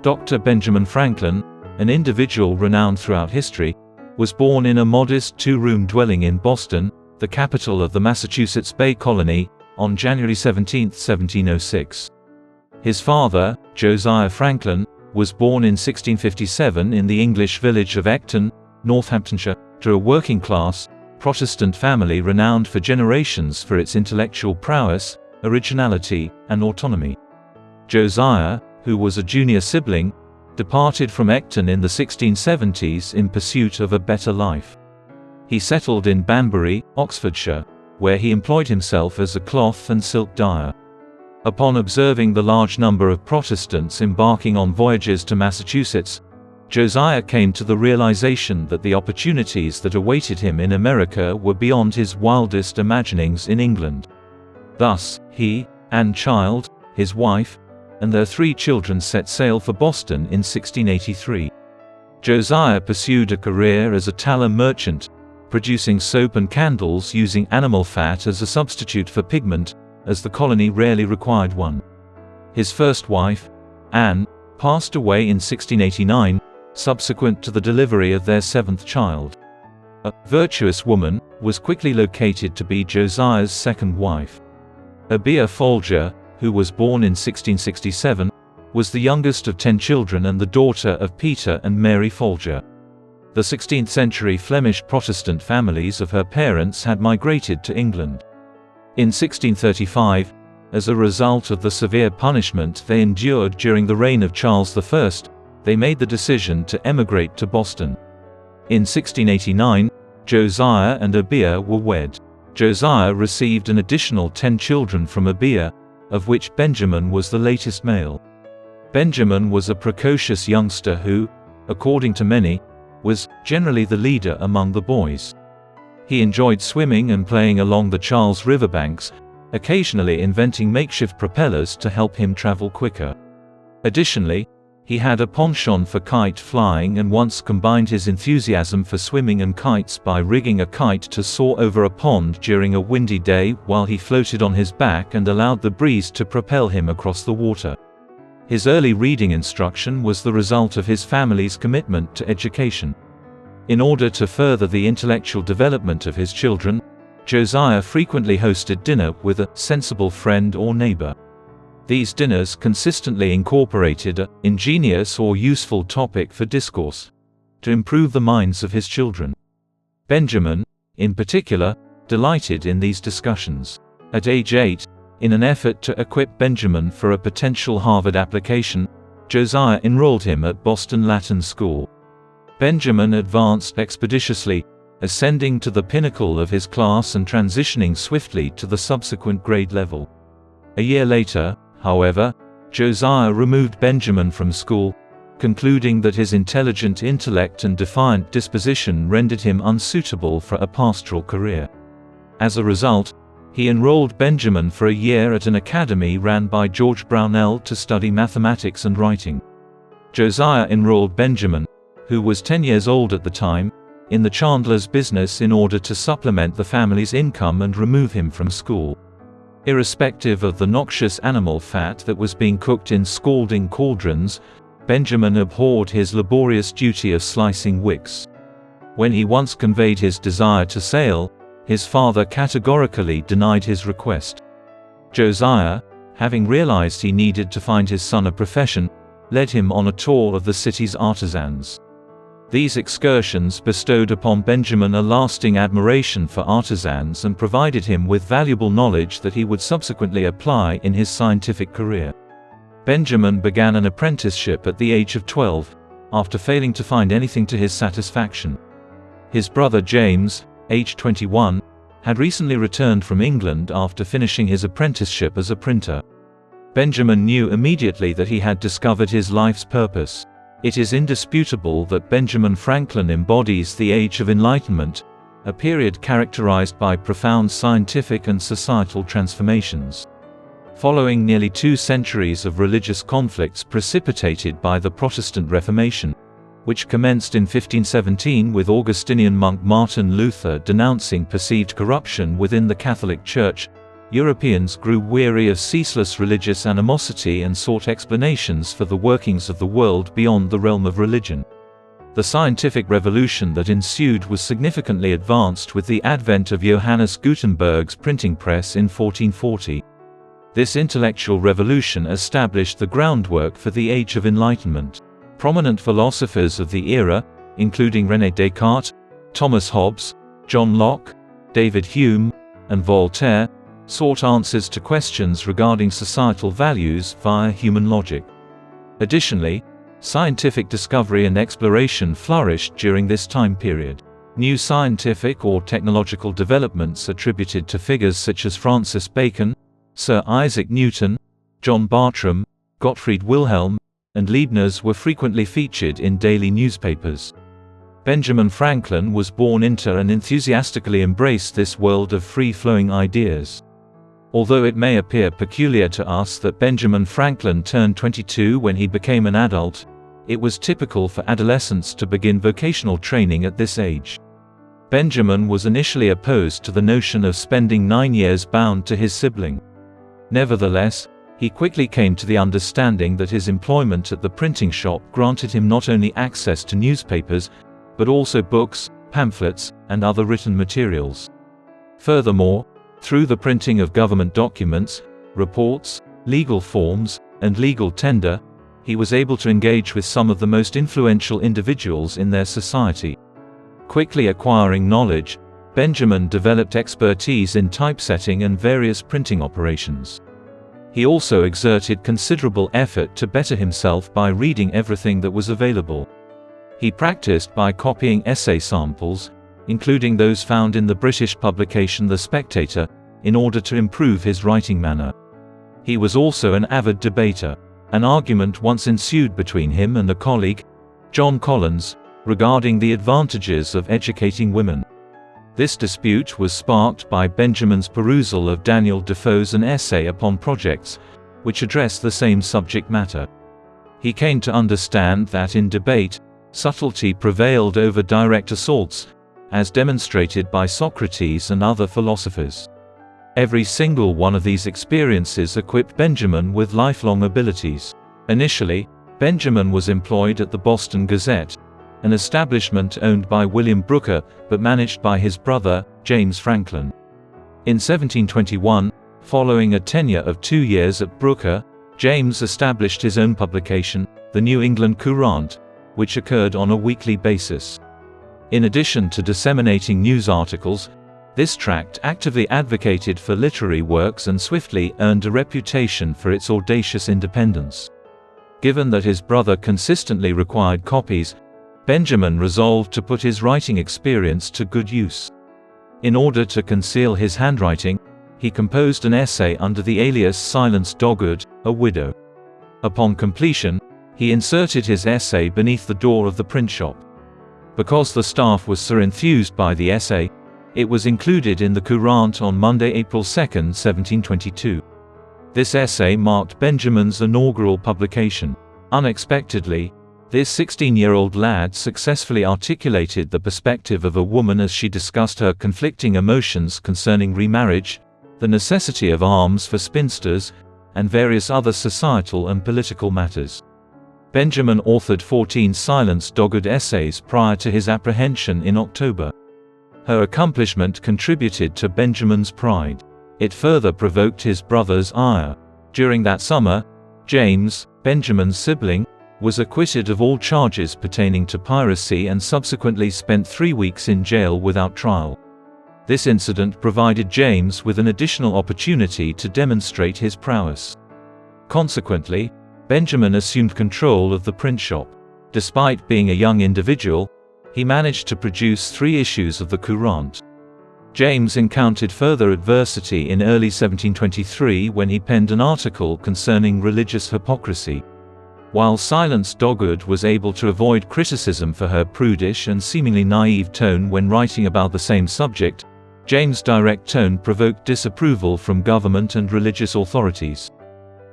Dr. Benjamin Franklin, an individual renowned throughout history, was born in a modest two-room dwelling in Boston, the capital of the Massachusetts Bay Colony, on January 17, 1706. His father, Josiah Franklin, was born in 1657 in the English village of Ecton, Northamptonshire, to a working-class, Protestant family renowned for generations for its intellectual prowess, originality, and autonomy. Josiah, who was a junior sibling, departed from Ecton in the 1670s in pursuit of a better life. He settled in Banbury, Oxfordshire, where he employed himself as a cloth and silk dyer. Upon observing the large number of Protestants embarking on voyages to Massachusetts, Josiah came to the realization that the opportunities that awaited him in America were beyond his wildest imaginings in England. Thus, he, Anne Child, his wife, and their 3 children set sail for Boston in 1683. Josiah pursued a career as a tallow merchant, producing soap and candles using animal fat as a substitute for pigment, as the colony rarely required one. His first wife, Anne, passed away in 1689, subsequent to the delivery of their 7th child. A virtuous woman was quickly located to be Josiah's second wife. Abia Folger, who was born in 1667, was the youngest of 10 children and the daughter of Peter and Mary Folger. The 16th-century Flemish Protestant families of her parents had migrated to England. In 1635, as a result of the severe punishment they endured during the reign of Charles I, they made the decision to emigrate to Boston. In 1689, Josiah and Abia were wed. Josiah received an additional 10 children from Abia, of which Benjamin was the latest male. Benjamin was a precocious youngster who, according to many, was generally the leader among the boys. He enjoyed swimming and playing along the Charles River banks, occasionally inventing makeshift propellers to help him travel quicker. Additionally, he had a penchant for kite flying and once combined his enthusiasm for swimming and kites by rigging a kite to soar over a pond during a windy day while he floated on his back and allowed the breeze to propel him across the water. His early reading instruction was the result of his family's commitment to education. In order to further the intellectual development of his children, Josiah frequently hosted dinner with a sensible friend or neighbor. These dinners consistently incorporated an ingenious or useful topic for discourse to improve the minds of his children. Benjamin, in particular, delighted in these discussions. At age 8, in an effort to equip Benjamin for a potential Harvard application, Josiah enrolled him at Boston Latin School. Benjamin advanced expeditiously, ascending to the pinnacle of his class and transitioning swiftly to the subsequent grade level. A year later, however, Josiah removed Benjamin from school, concluding that his intelligent intellect and defiant disposition rendered him unsuitable for a pastoral career. As a result, he enrolled Benjamin for a year at an academy ran by George Brownell to study mathematics and writing. Josiah enrolled Benjamin, who was 10 years old at the time, in the chandler's business in order to supplement the family's income and remove him from school. Irrespective of the noxious animal fat that was being cooked in scalding cauldrons, Benjamin abhorred his laborious duty of slicing wicks. When he once conveyed his desire to sail, his father categorically denied his request. Josiah, having realized he needed to find his son a profession, led him on a tour of the city's artisans. These excursions bestowed upon Benjamin a lasting admiration for artisans and provided him with valuable knowledge that he would subsequently apply in his scientific career. Benjamin began an apprenticeship at the age of 12, after failing to find anything to his satisfaction. His brother James, aged 21, had recently returned from England after finishing his apprenticeship as a printer. Benjamin knew immediately that he had discovered his life's purpose. It is indisputable that Benjamin Franklin embodies the Age of Enlightenment, a period characterized by profound scientific and societal transformations. Following nearly 2 centuries of religious conflicts precipitated by the Protestant Reformation, which commenced in 1517 with Augustinian monk Martin Luther denouncing perceived corruption within the Catholic Church, Europeans grew weary of ceaseless religious animosity and sought explanations for the workings of the world beyond the realm of religion. The scientific revolution that ensued was significantly advanced with the advent of Johannes Gutenberg's printing press in 1440. This intellectual revolution established the groundwork for the Age of Enlightenment. Prominent philosophers of the era, including René Descartes, Thomas Hobbes, John Locke, David Hume, and Voltaire, sought answers to questions regarding societal values via human logic. Additionally, scientific discovery and exploration flourished during this time period. New scientific or technological developments attributed to figures such as Francis Bacon, Sir Isaac Newton, John Bartram, Gottfried Wilhelm, and Leibniz were frequently featured in daily newspapers. Benjamin Franklin was born into and enthusiastically embraced this world of free-flowing ideas. Although it may appear peculiar to us that Benjamin Franklin turned 22 when he became an adult, it was typical for adolescents to begin vocational training at this age. Benjamin was initially opposed to the notion of spending 9 years bound to his sibling. Nevertheless, he quickly came to the understanding that his employment at the printing shop granted him not only access to newspapers, but also books, pamphlets, and other written materials. Furthermore, through the printing of government documents, reports, legal forms, and legal tender, he was able to engage with some of the most influential individuals in their society. Quickly acquiring knowledge, Benjamin developed expertise in typesetting and various printing operations. He also exerted considerable effort to better himself by reading everything that was available. He practiced by copying essay samples, including those found in the British publication The Spectator, in order to improve his writing manner. He was also an avid debater. An argument once ensued between him and a colleague, John Collins, regarding the advantages of educating women. This dispute was sparked by Benjamin's perusal of Daniel Defoe's An Essay Upon Projects, which addressed the same subject matter. He came to understand that in debate, subtlety prevailed over direct assaults, as demonstrated by Socrates and other philosophers. Every single one of these experiences equipped Benjamin with lifelong abilities. Initially, Benjamin was employed at the Boston Gazette, an establishment owned by William Brooker, but managed by his brother, James Franklin. In 1721, following a tenure of 2 years at Brooker, James established his own publication, the New England Courant, which occurred on a weekly basis. In addition to disseminating news articles, this tract actively advocated for literary works and swiftly earned a reputation for its audacious independence. Given that his brother consistently required copies, Benjamin resolved to put his writing experience to good use. In order to conceal his handwriting, he composed an essay under the alias Silence Dogood, a widow. Upon completion, he inserted his essay beneath the door of the print shop. Because the staff was so enthused by the essay, it was included in the Courant on Monday, April 2, 1722. This essay marked Benjamin's inaugural publication. Unexpectedly, this 16-year-old lad successfully articulated the perspective of a woman as she discussed her conflicting emotions concerning remarriage, the necessity of arms for spinsters, and various other societal and political matters. Benjamin authored 14 Silence Dogood essays prior to his apprehension in October. Her accomplishment contributed to Benjamin's pride. It further provoked his brother's ire. During that summer, James, Benjamin's sibling, was acquitted of all charges pertaining to piracy and subsequently spent 3 weeks in jail without trial. This incident provided James with an additional opportunity to demonstrate his prowess. Consequently, Benjamin assumed control of the print shop. Despite being a young individual, he managed to produce 3 issues of the Courant. James encountered further adversity in early 1723 when he penned an article concerning religious hypocrisy. While Silence Dogood was able to avoid criticism for her prudish and seemingly naive tone when writing about the same subject, James' direct tone provoked disapproval from government and religious authorities.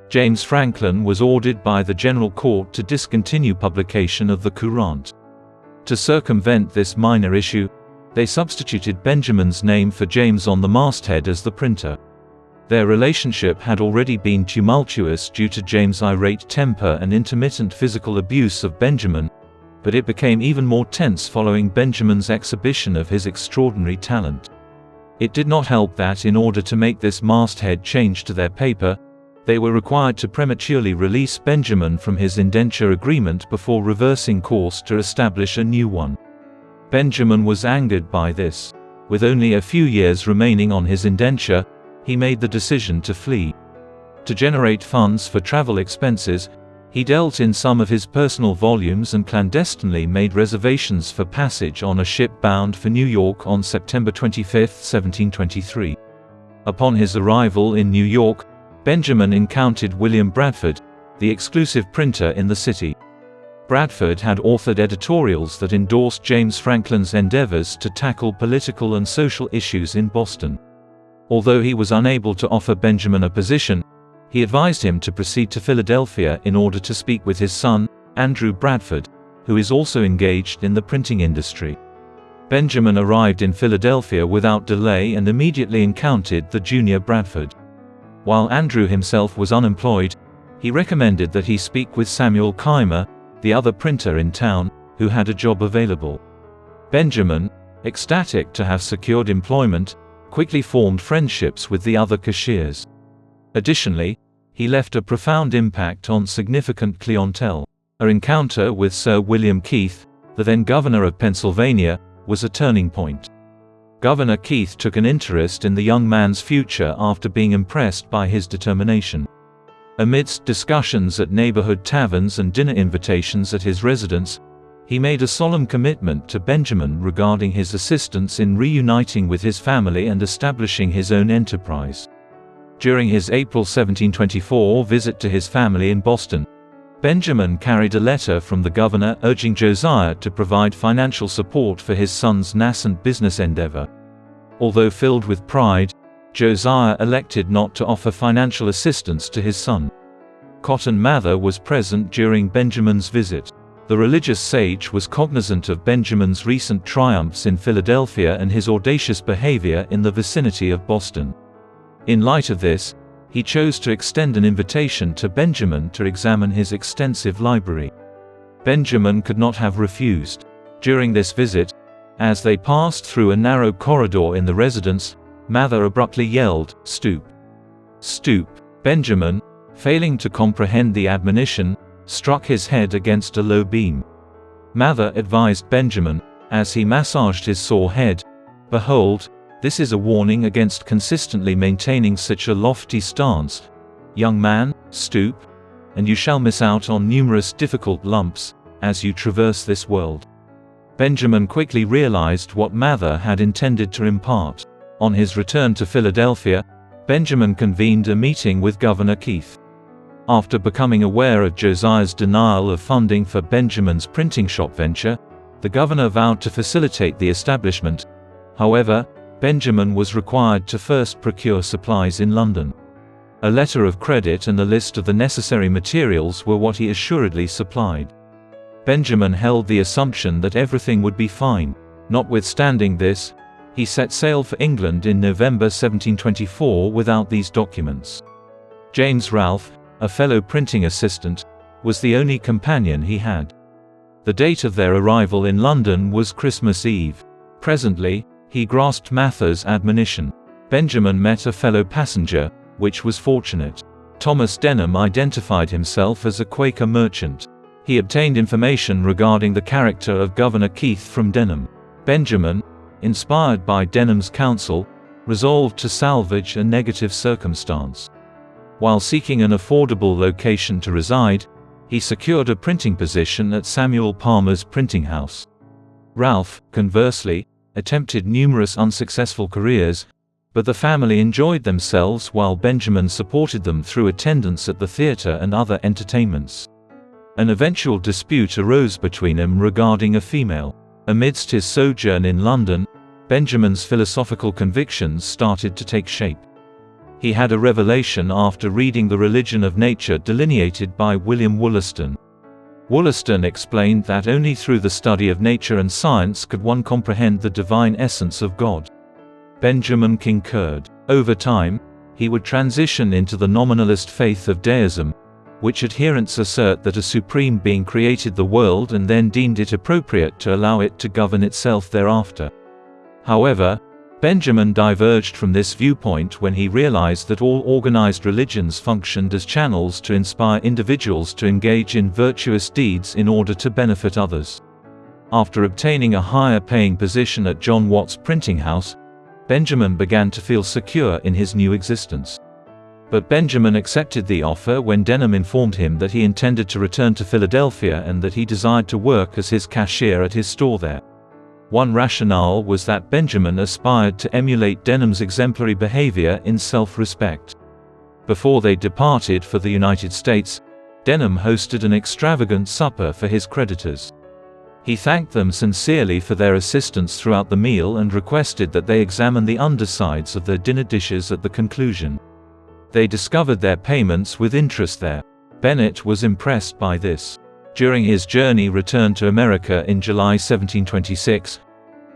James Franklin was ordered by the General Court to discontinue publication of the Courant. To circumvent this minor issue, they substituted Benjamin's name for James on the masthead as the printer. Their relationship had already been tumultuous due to James' irate temper and intermittent physical abuse of Benjamin, but it became even more tense following Benjamin's exhibition of his extraordinary talent. It did not help that in order to make this masthead change to their paper, they were required to prematurely release Benjamin from his indenture agreement before reversing course to establish a new one. Benjamin was angered by this. With only a few years remaining on his indenture, he made the decision to flee. To generate funds for travel expenses, he dealt in some of his personal volumes and clandestinely made reservations for passage on a ship bound for New York on September 25, 1723. Upon his arrival in New York, Benjamin encountered William Bradford, the exclusive printer in the city. Bradford had authored editorials that endorsed James Franklin's endeavors to tackle political and social issues in Boston. Although he was unable to offer Benjamin a position, he advised him to proceed to Philadelphia in order to speak with his son, Andrew Bradford, who is also engaged in the printing industry. Benjamin arrived in Philadelphia without delay and immediately encountered the junior Bradford. While Andrew himself was unemployed, he recommended that he speak with Samuel Keimer, the other printer in town, who had a job available. Benjamin, ecstatic to have secured employment, quickly formed friendships with the other cashiers. Additionally, he left a profound impact on significant clientele. An encounter with Sir William Keith, the then governor of Pennsylvania, was a turning point. Governor Keith took an interest in the young man's future after being impressed by his determination. Amidst discussions at neighborhood taverns and dinner invitations at his residence, he made a solemn commitment to Benjamin regarding his assistance in reuniting with his family and establishing his own enterprise. During his April 1724 visit to his family in Boston, Benjamin carried a letter from the governor urging Josiah to provide financial support for his son's nascent business endeavor. Although filled with pride, Josiah elected not to offer financial assistance to his son. Cotton Mather was present during Benjamin's visit. The religious sage was cognizant of Benjamin's recent triumphs in Philadelphia and his audacious behavior in the vicinity of Boston. In light of this, he chose to extend an invitation to Benjamin to examine his extensive library. Benjamin could not have refused. During this visit, as they passed through a narrow corridor in the residence, Mather abruptly yelled, "Stoop! Stoop!" Benjamin, failing to comprehend the admonition, struck his head against a low beam. Mather advised Benjamin, as he massaged his sore head, "Behold, this is a warning against consistently maintaining such a lofty stance. Young man, stoop, and you shall miss out on numerous difficult lumps, as you traverse this world." Benjamin quickly realized what Mather had intended to impart. On his return to Philadelphia, Benjamin convened a meeting with Governor Keith. After becoming aware of Josiah's denial of funding for Benjamin's printing shop venture, the governor vowed to facilitate the establishment. However, Benjamin was required to first procure supplies in London. A letter of credit and a list of the necessary materials were what he assuredly supplied. Benjamin held the assumption that everything would be fine. Notwithstanding this, he set sail for England in November 1724 without these documents. James Ralph, a fellow printing assistant, was the only companion he had. The date of their arrival in London was Christmas Eve. Presently, he grasped Mather's admonition. Benjamin met a fellow passenger, which was fortunate. Thomas Denham identified himself as a Quaker merchant. He obtained information regarding the character of Governor Keith from Denham. Benjamin, inspired by Denham's counsel, resolved to salvage a negative circumstance. While seeking an affordable location to reside, he secured a printing position at Samuel Palmer's printing house. Ralph, conversely, attempted numerous unsuccessful careers, but the family enjoyed themselves while Benjamin supported them through attendance at the theater and other entertainments. An eventual dispute arose between them regarding a female. Amidst his sojourn in London, Benjamin's philosophical convictions started to take shape. He had a revelation after reading The Religion of Nature delineated by William Wollaston. Wollaston explained that only through the study of nature and science could one comprehend the divine essence of God. Benjamin concurred. Over time, he would transition into the nominalist faith of deism, which adherents assert that a supreme being created the world and then deemed it appropriate to allow it to govern itself thereafter. However, Benjamin diverged from this viewpoint when he realized that all organized religions functioned as channels to inspire individuals to engage in virtuous deeds in order to benefit others. After obtaining a higher-paying position at John Watt's printing house, Benjamin began to feel secure in his new existence. But Benjamin accepted the offer when Denham informed him that he intended to return to Philadelphia and that he desired to work as his cashier at his store there. One rationale was that Benjamin aspired to emulate Denham's exemplary behavior in self-respect. Before they departed for the United States, Denham hosted an extravagant supper for his creditors. He thanked them sincerely for their assistance throughout the meal and requested that they examine the undersides of their dinner dishes at the conclusion. They discovered their payments with interest there. Bennett was impressed by this. During his journey return to America in July 1726,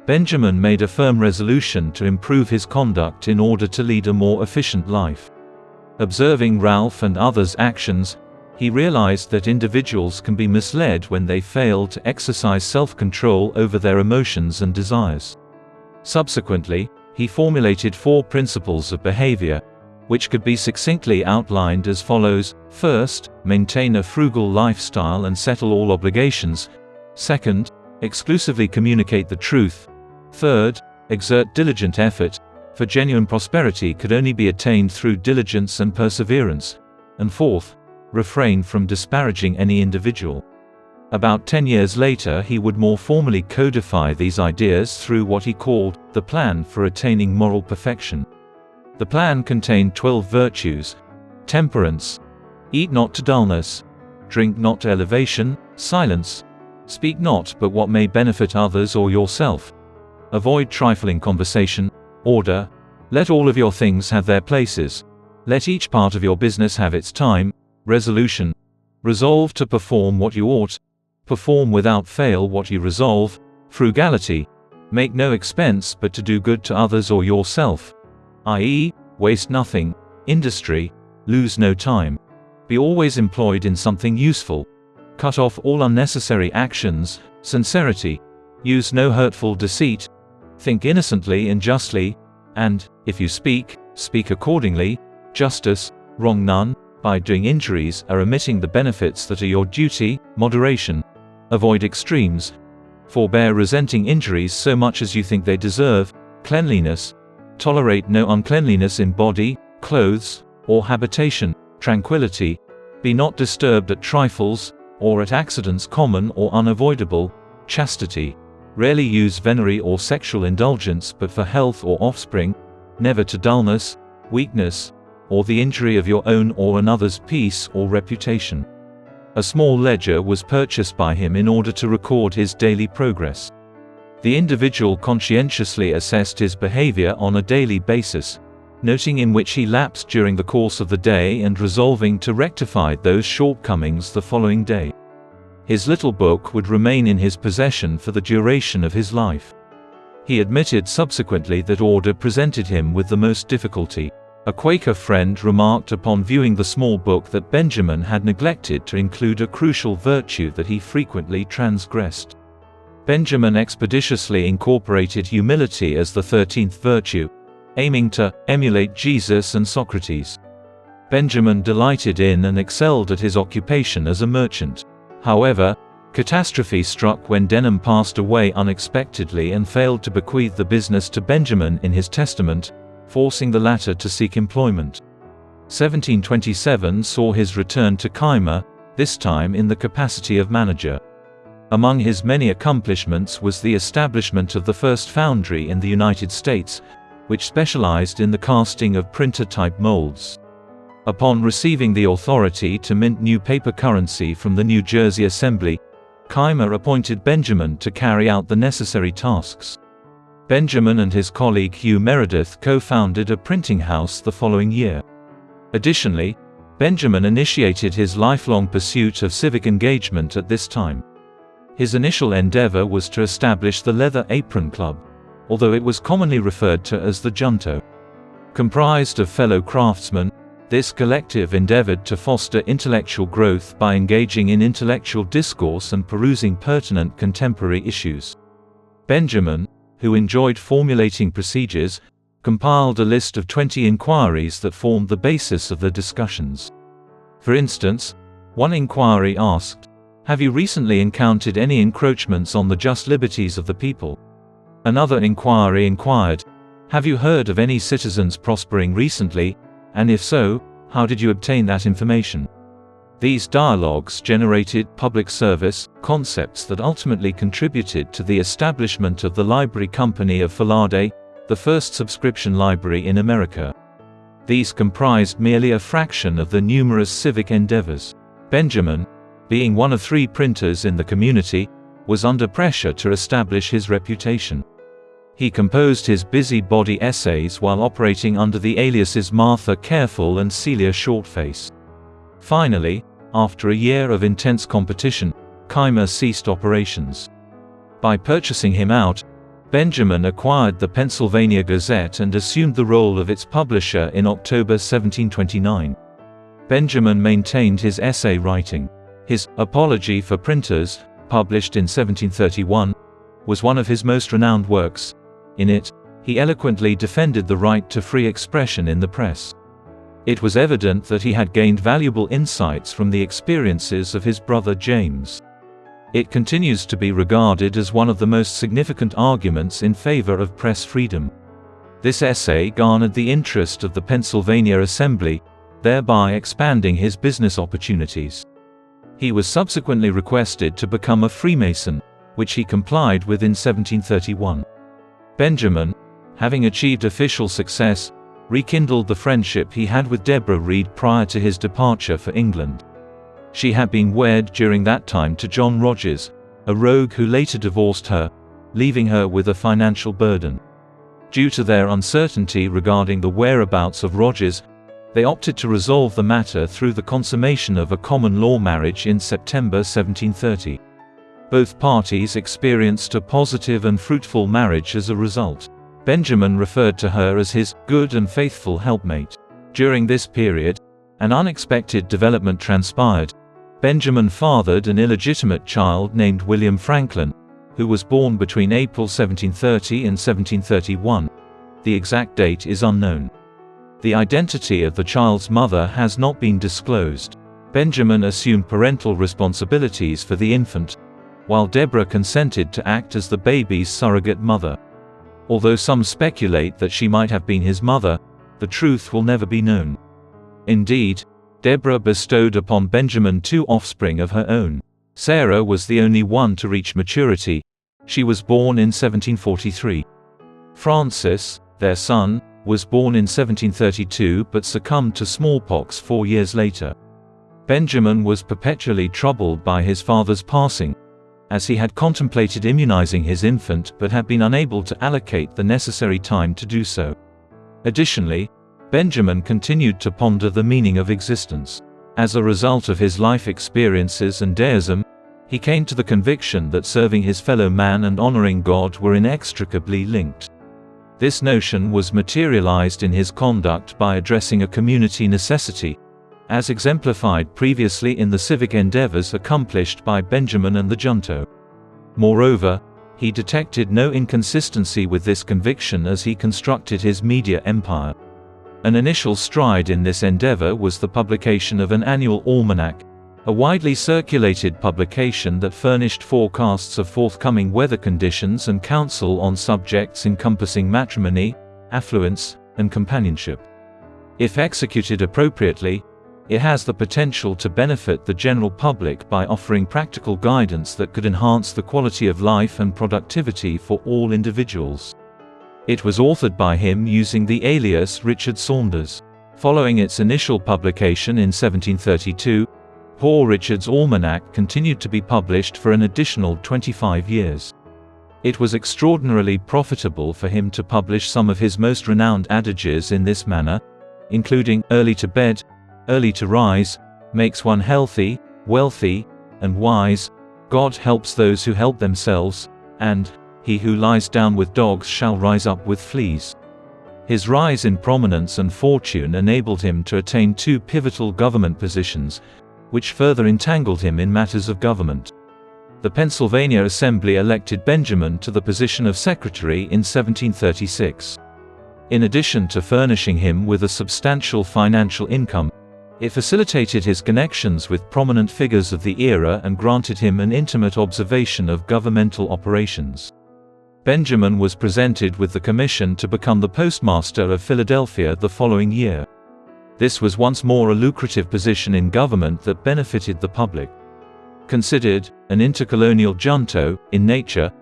Benjamin made a firm resolution to improve his conduct in order to lead a more efficient life. Observing Ralph and others' actions, he realized that individuals can be misled when they fail to exercise self-control over their emotions and desires. Subsequently, he formulated 4 principles of behavior, which could be succinctly outlined as follows: first, maintain a frugal lifestyle and settle all obligations; second, exclusively communicate the truth; third, exert diligent effort, for genuine prosperity could only be attained through diligence and perseverance; and fourth, refrain from disparaging any individual. About 10 years later he would more formally codify these ideas through what he called the Plan for Attaining Moral Perfection. The plan contained 12 virtues: temperance, eat not to dullness, drink not to elevation, silence, speak not but what may benefit others or yourself, avoid trifling conversation, order, let all of your things have their places, let each part of your business have its time, resolution, resolve to perform what you ought, perform without fail what you resolve, frugality, make no expense but to do good to others or yourself, i.e., waste nothing, industry, lose no time, be always employed in something useful, cut off all unnecessary actions, sincerity, use no hurtful deceit, think innocently and justly, and, if you speak, speak accordingly, justice, wrong none, by doing injuries or omitting the benefits that are your duty, moderation, avoid extremes, forbear resenting injuries so much as you think they deserve, cleanliness, tolerate no uncleanliness in body, clothes, or habitation, tranquility, be not disturbed at trifles, or at accidents common or unavoidable, chastity, rarely use venery or sexual indulgence but for health or offspring, never to dullness, weakness, or the injury of your own or another's peace or reputation. A small ledger was purchased by him in order to record his daily progress. The individual conscientiously assessed his behavior on a daily basis, noting in which he lapsed during the course of the day and resolving to rectify those shortcomings the following day. His little book would remain in his possession for the duration of his life. He admitted subsequently that order presented him with the most difficulty. A Quaker friend remarked upon viewing the small book that Benjamin had neglected to include a crucial virtue that he frequently transgressed. Benjamin expeditiously incorporated humility as the 13th virtue, aiming to emulate Jesus and Socrates. Benjamin delighted in and excelled at his occupation as a merchant. However, catastrophe struck when Denham passed away unexpectedly and failed to bequeath the business to Benjamin in his testament, forcing the latter to seek employment. 1727 saw his return to Keimer, this time in the capacity of manager. Among his many accomplishments was the establishment of the first foundry in the United States, which specialized in the casting of printer-type molds. Upon receiving the authority to mint new paper currency from the New Jersey Assembly, Keimer appointed Benjamin to carry out the necessary tasks. Benjamin and his colleague Hugh Meredith co-founded a printing house the following year. Additionally, Benjamin initiated his lifelong pursuit of civic engagement at this time. His initial endeavor was to establish the Leather Apron Club, although it was commonly referred to as the Junto. Comprised of fellow craftsmen, this collective endeavored to foster intellectual growth by engaging in intellectual discourse and perusing pertinent contemporary issues. Benjamin, who enjoyed formulating procedures, compiled a list of 20 inquiries that formed the basis of the discussions. For instance, one inquiry asked, "Have you recently encountered any encroachments on the just liberties of the people?" Another inquiry inquired, "Have you heard of any citizens prospering recently, and if so, how did you obtain that information?" These dialogues generated public service concepts that ultimately contributed to the establishment of the Library Company of Philadelphia, the first subscription library in America. These comprised merely a fraction of the numerous civic endeavors. Benjamin, being one of 3 printers in the community, was under pressure to establish his reputation. He composed his busybody essays while operating under the aliases Martha Careful and Celia Shortface. Finally, after a year of intense competition, Keimer ceased operations. By purchasing him out, Benjamin acquired the Pennsylvania Gazette and assumed the role of its publisher in October 1729. Benjamin maintained his essay writing. His Apology for Printers, published in 1731, was one of his most renowned works. In it, he eloquently defended the right to free expression in the press. It was evident that he had gained valuable insights from the experiences of his brother James. It continues to be regarded as one of the most significant arguments in favor of press freedom. This essay garnered the interest of the Pennsylvania Assembly, thereby expanding his business opportunities. He was subsequently requested to become a Freemason, which he complied with in 1731. Benjamin, having achieved official success, rekindled the friendship he had with Deborah Read prior to his departure for England. She had been wed during that time to John Rogers, a rogue who later divorced her, leaving her with a financial burden. Due to their uncertainty regarding the whereabouts of Rogers, they opted to resolve the matter through the consummation of a common law marriage in September 1730. Both parties experienced a positive and fruitful marriage as a result. Benjamin referred to her as his good and faithful helpmate. During this period, an unexpected development transpired. Benjamin fathered an illegitimate child named William Franklin, who was born between April 1730 and 1731. The exact date is unknown. The identity of the child's mother has not been disclosed. Benjamin assumed parental responsibilities for the infant, while Deborah consented to act as the baby's surrogate mother. Although some speculate that she might have been his mother, the truth will never be known. Indeed, Deborah bestowed upon Benjamin 2 offspring of her own. Sarah was the only one to reach maturity. She was born in 1743. Francis, their son, was born in 1732 but succumbed to smallpox 4 years later. Benjamin was perpetually troubled by his father's passing, as he had contemplated immunizing his infant but had been unable to allocate the necessary time to do so. Additionally, Benjamin continued to ponder the meaning of existence. As a result of his life experiences and deism, he came to the conviction that serving his fellow man and honoring God were inextricably linked. This notion was materialized in his conduct by addressing a community necessity, as exemplified previously in the civic endeavors accomplished by Benjamin and the junto. Moreover, he detected no inconsistency with this conviction as he constructed his media empire. An initial stride in this endeavor was the publication of an annual almanac, a widely circulated publication that furnished forecasts of forthcoming weather conditions and counsel on subjects encompassing matrimony, affluence, and companionship. If executed appropriately, it has the potential to benefit the general public by offering practical guidance that could enhance the quality of life and productivity for all individuals. It was authored by him using the alias Richard Saunders. Following its initial publication in 1732, Poor Richard's Almanac continued to be published for an additional 25 years. It was extraordinarily profitable for him to publish some of his most renowned adages in this manner, including "Early to bed, early to rise, makes one healthy, wealthy, and wise, God helps those who help themselves, and he who lies down with dogs shall rise up with fleas." His rise in prominence and fortune enabled him to attain two pivotal government positions, which further entangled him in matters of government. The Pennsylvania Assembly elected Benjamin to the position of secretary in 1736. In addition to furnishing him with a substantial financial income, it facilitated his connections with prominent figures of the era and granted him an intimate observation of governmental operations. Benjamin was presented with the commission to become the postmaster of Philadelphia the following year. This was once more a lucrative position in government that benefited the public. Considered an intercolonial junto in nature,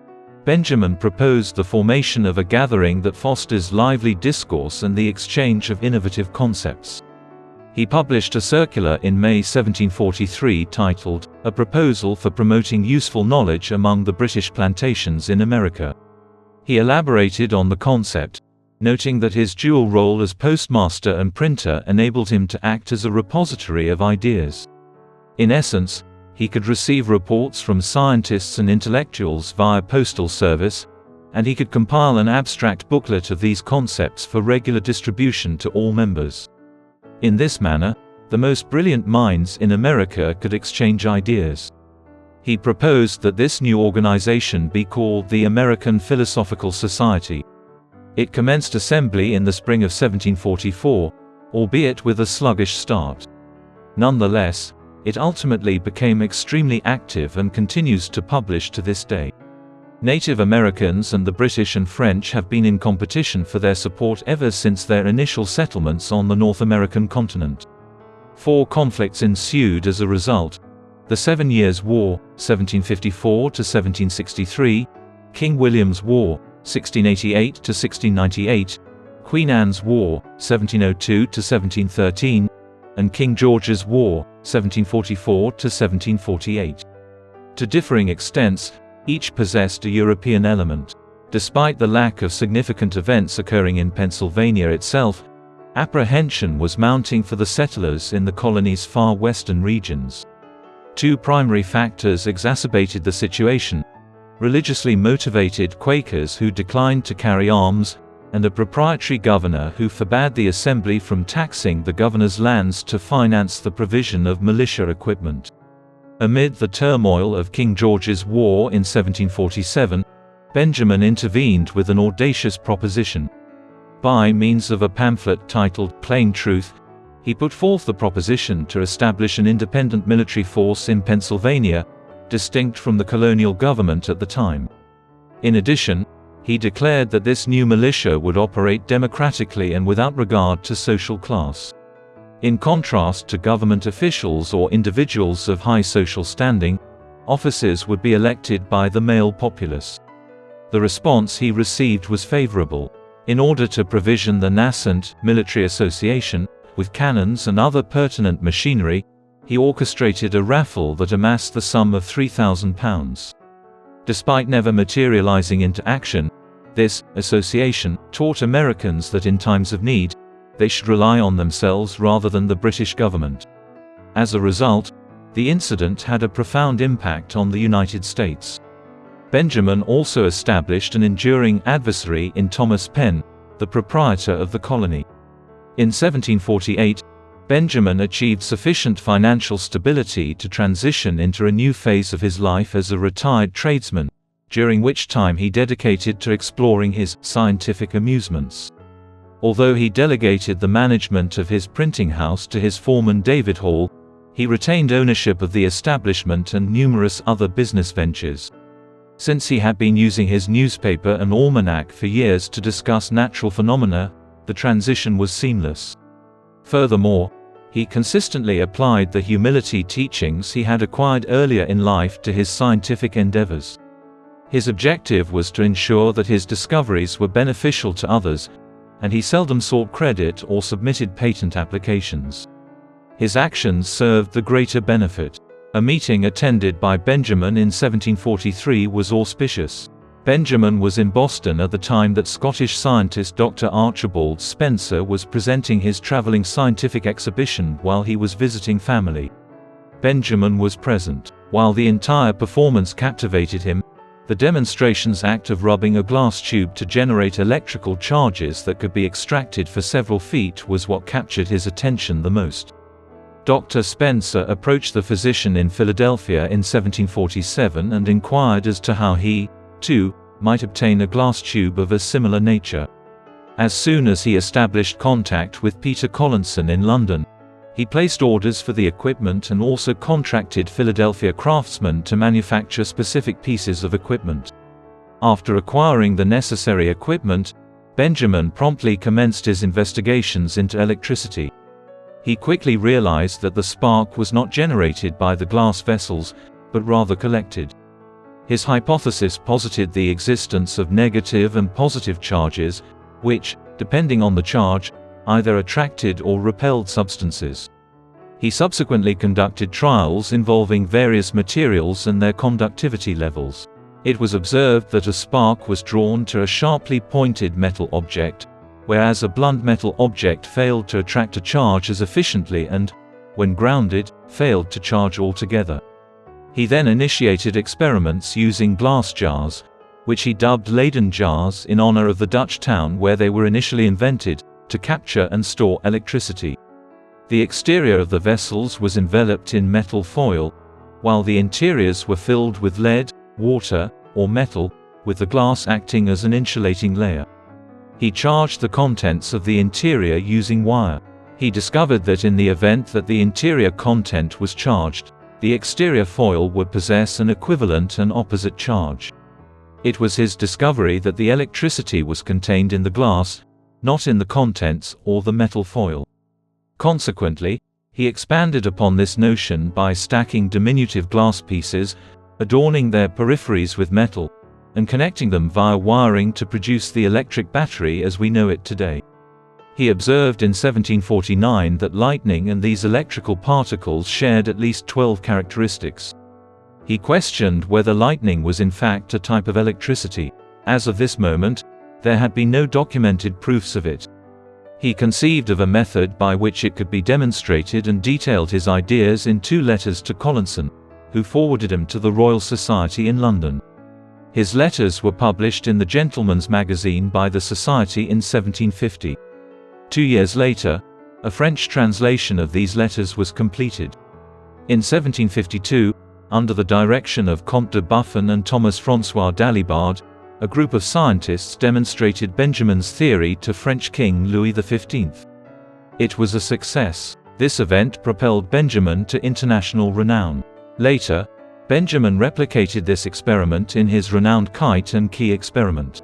Benjamin proposed the formation of a gathering that fosters lively discourse and the exchange of innovative concepts. He published a circular in May 1743 titled, "A Proposal for Promoting Useful Knowledge Among the British Plantations in America." He elaborated on the concept, noting that his dual role as postmaster and printer enabled him to act as a repository of ideas. In essence, he could receive reports from scientists and intellectuals via postal service, and he could compile an abstract booklet of these concepts for regular distribution to all members. In this manner, the most brilliant minds in America could exchange ideas. He proposed that this new organization be called the American Philosophical Society. It commenced assembly in the spring of 1744, albeit with a sluggish start. Nonetheless, it ultimately became extremely active and continues to publish to this day. Native Americans and the British and French have been in competition for their support ever since their initial settlements on the North American continent. 4 conflicts ensued as a result: the 7 Years' War, 1754 to 1763, King William's War, 1688 to 1698, Queen Anne's War, 1702 to 1713, and King George's War, 1744 to 1748. To differing extents, each possessed a European element. Despite the lack of significant events occurring in Pennsylvania itself, apprehension was mounting for the settlers in the colony's far western regions. 2 primary factors exacerbated the situation: religiously motivated Quakers who declined to carry arms, and a proprietary governor who forbade the assembly from taxing the governor's lands to finance the provision of militia equipment. Amid the turmoil of King George's War in 1747, Benjamin intervened with an audacious proposition. By means of a pamphlet titled Plain Truth, he put forth the proposition to establish an independent military force in Pennsylvania, distinct from the colonial government at the time. In addition, he declared that this new militia would operate democratically and without regard to social class. In contrast to government officials or individuals of high social standing, officers would be elected by the male populace. The response he received was favorable. In order to provision the nascent military association with cannons and other pertinent machinery, he orchestrated a raffle that amassed the sum of £3,000. Despite never materializing into action, this association taught Americans that in times of need, they should rely on themselves rather than the British government. As a result, the incident had a profound impact on the United States. Benjamin also established an enduring adversary in Thomas Penn, the proprietor of the colony. In 1748, Benjamin achieved sufficient financial stability to transition into a new phase of his life as a retired tradesman, during which time he dedicated to exploring his scientific amusements. Although he delegated the management of his printing house to his foreman David Hall, he retained ownership of the establishment and numerous other business ventures. Since he had been using his newspaper and almanac for years to discuss natural phenomena, the transition was seamless. Furthermore, he consistently applied the humility teachings he had acquired earlier in life to his scientific endeavors. His objective was to ensure that his discoveries were beneficial to others, and he seldom sought credit or submitted patent applications. His actions served the greater benefit. A meeting attended by Benjamin in 1743 was auspicious. Benjamin was in Boston at the time that Scottish scientist Dr. Archibald Spencer was presenting his traveling scientific exhibition while he was visiting family. Benjamin was present. While the entire performance captivated him, The demonstration's act of rubbing a glass tube to generate electrical charges that could be extracted for several feet was what captured his attention the most. Dr. Spencer approached the physician in Philadelphia in 1747 and inquired as to how he, too, might obtain a glass tube of a similar nature. As soon as he established contact with Peter Collinson in London, he placed orders for the equipment and also contracted Philadelphia craftsmen to manufacture specific pieces of equipment. After acquiring the necessary equipment, Benjamin promptly commenced his investigations into electricity. He quickly realized that the spark was not generated by the glass vessels, but rather collected. His hypothesis posited the existence of negative and positive charges, which, depending on the charge, either attracted or repelled substances. He subsequently conducted trials involving various materials and their conductivity levels. It was observed that a spark was drawn to a sharply pointed metal object, whereas a blunt metal object failed to attract a charge as efficiently and, when grounded, failed to charge altogether. He then initiated experiments using glass jars, which he dubbed Leyden jars in honor of the Dutch town where they were initially invented, to capture and store electricity. The exterior of the vessels was enveloped in metal foil, while the interiors were filled with lead, water, or metal, with the glass acting as an insulating layer. He charged the contents of the interior using wire. He discovered that in the event that the interior content was charged, the exterior foil would possess an equivalent and opposite charge. It was his discovery that the electricity was contained in the glass, not in the contents or the metal foil. Consequently, he expanded upon this notion by stacking diminutive glass pieces, adorning their peripheries with metal, and connecting them via wiring to produce the electric battery as we know it today. He observed in 1749 that lightning and these electrical particles shared at least 12 characteristics. He questioned whether lightning was in fact a type of electricity. As of this moment, there had been no documented proofs of it. He conceived of a method by which it could be demonstrated and detailed his ideas in 2 letters to Collinson, who forwarded them to the Royal Society in London. His letters were published in the Gentleman's Magazine by the Society in 1750. 2 years later, a French translation of these letters was completed. In 1752, under the direction of Comte de Buffon and Thomas François d'Alibard, a group of scientists demonstrated Benjamin's theory to French King Louis XV. It was a success. This event propelled Benjamin to international renown. Later, Benjamin replicated this experiment in his renowned kite and key experiment.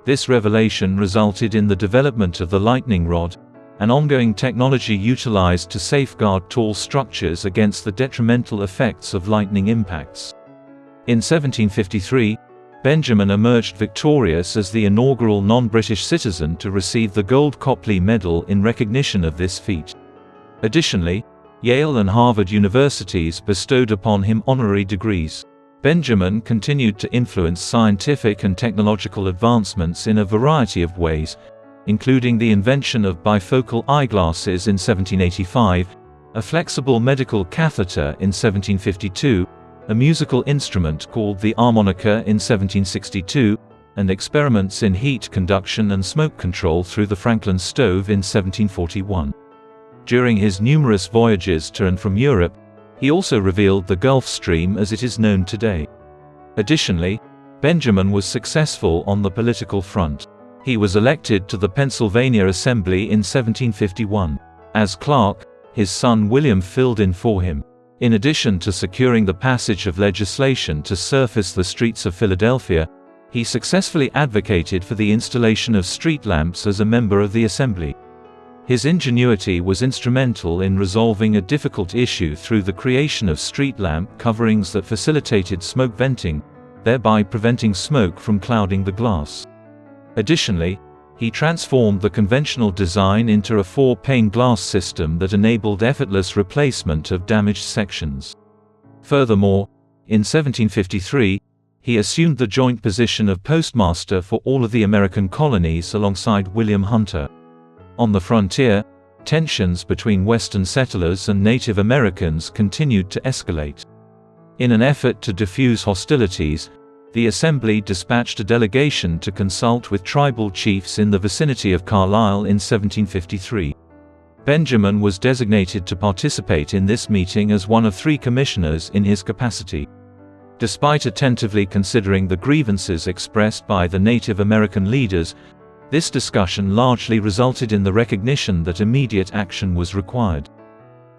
This revelation resulted in the development of the lightning rod, an ongoing technology utilized to safeguard tall structures against the detrimental effects of lightning impacts. In 1753, Benjamin emerged victorious as the inaugural non-British citizen to receive the Gold Copley Medal in recognition of this feat. Additionally, Yale and Harvard universities bestowed upon him honorary degrees. Benjamin continued to influence scientific and technological advancements in a variety of ways, including the invention of bifocal eyeglasses in 1785, a flexible medical catheter in 1752, a musical instrument called the harmonica in 1762, and experiments in heat conduction and smoke control through the Franklin stove in 1741. During his numerous voyages to and from Europe, he also revealed the Gulf Stream as it is known today. Additionally, Benjamin was successful on the political front. He was elected to the Pennsylvania Assembly in 1751. As clerk, his son William filled in for him. In addition to securing the passage of legislation to surface the streets of Philadelphia, he successfully advocated for the installation of street lamps as a member of the Assembly. His ingenuity was instrumental in resolving a difficult issue through the creation of street lamp coverings that facilitated smoke venting, thereby preventing smoke from clouding the glass. Additionally, he transformed the conventional design into a 4-pane glass system that enabled effortless replacement of damaged sections. Furthermore, in 1753, he assumed the joint position of postmaster for all of the American colonies alongside William Hunter. On the frontier, tensions between Western settlers and Native Americans continued to escalate. In an effort to diffuse hostilities, the Assembly dispatched a delegation to consult with tribal chiefs in the vicinity of Carlisle in 1753. Benjamin was designated to participate in this meeting as one of 3 commissioners in his capacity. Despite attentively considering the grievances expressed by the Native American leaders, this discussion largely resulted in the recognition that immediate action was required.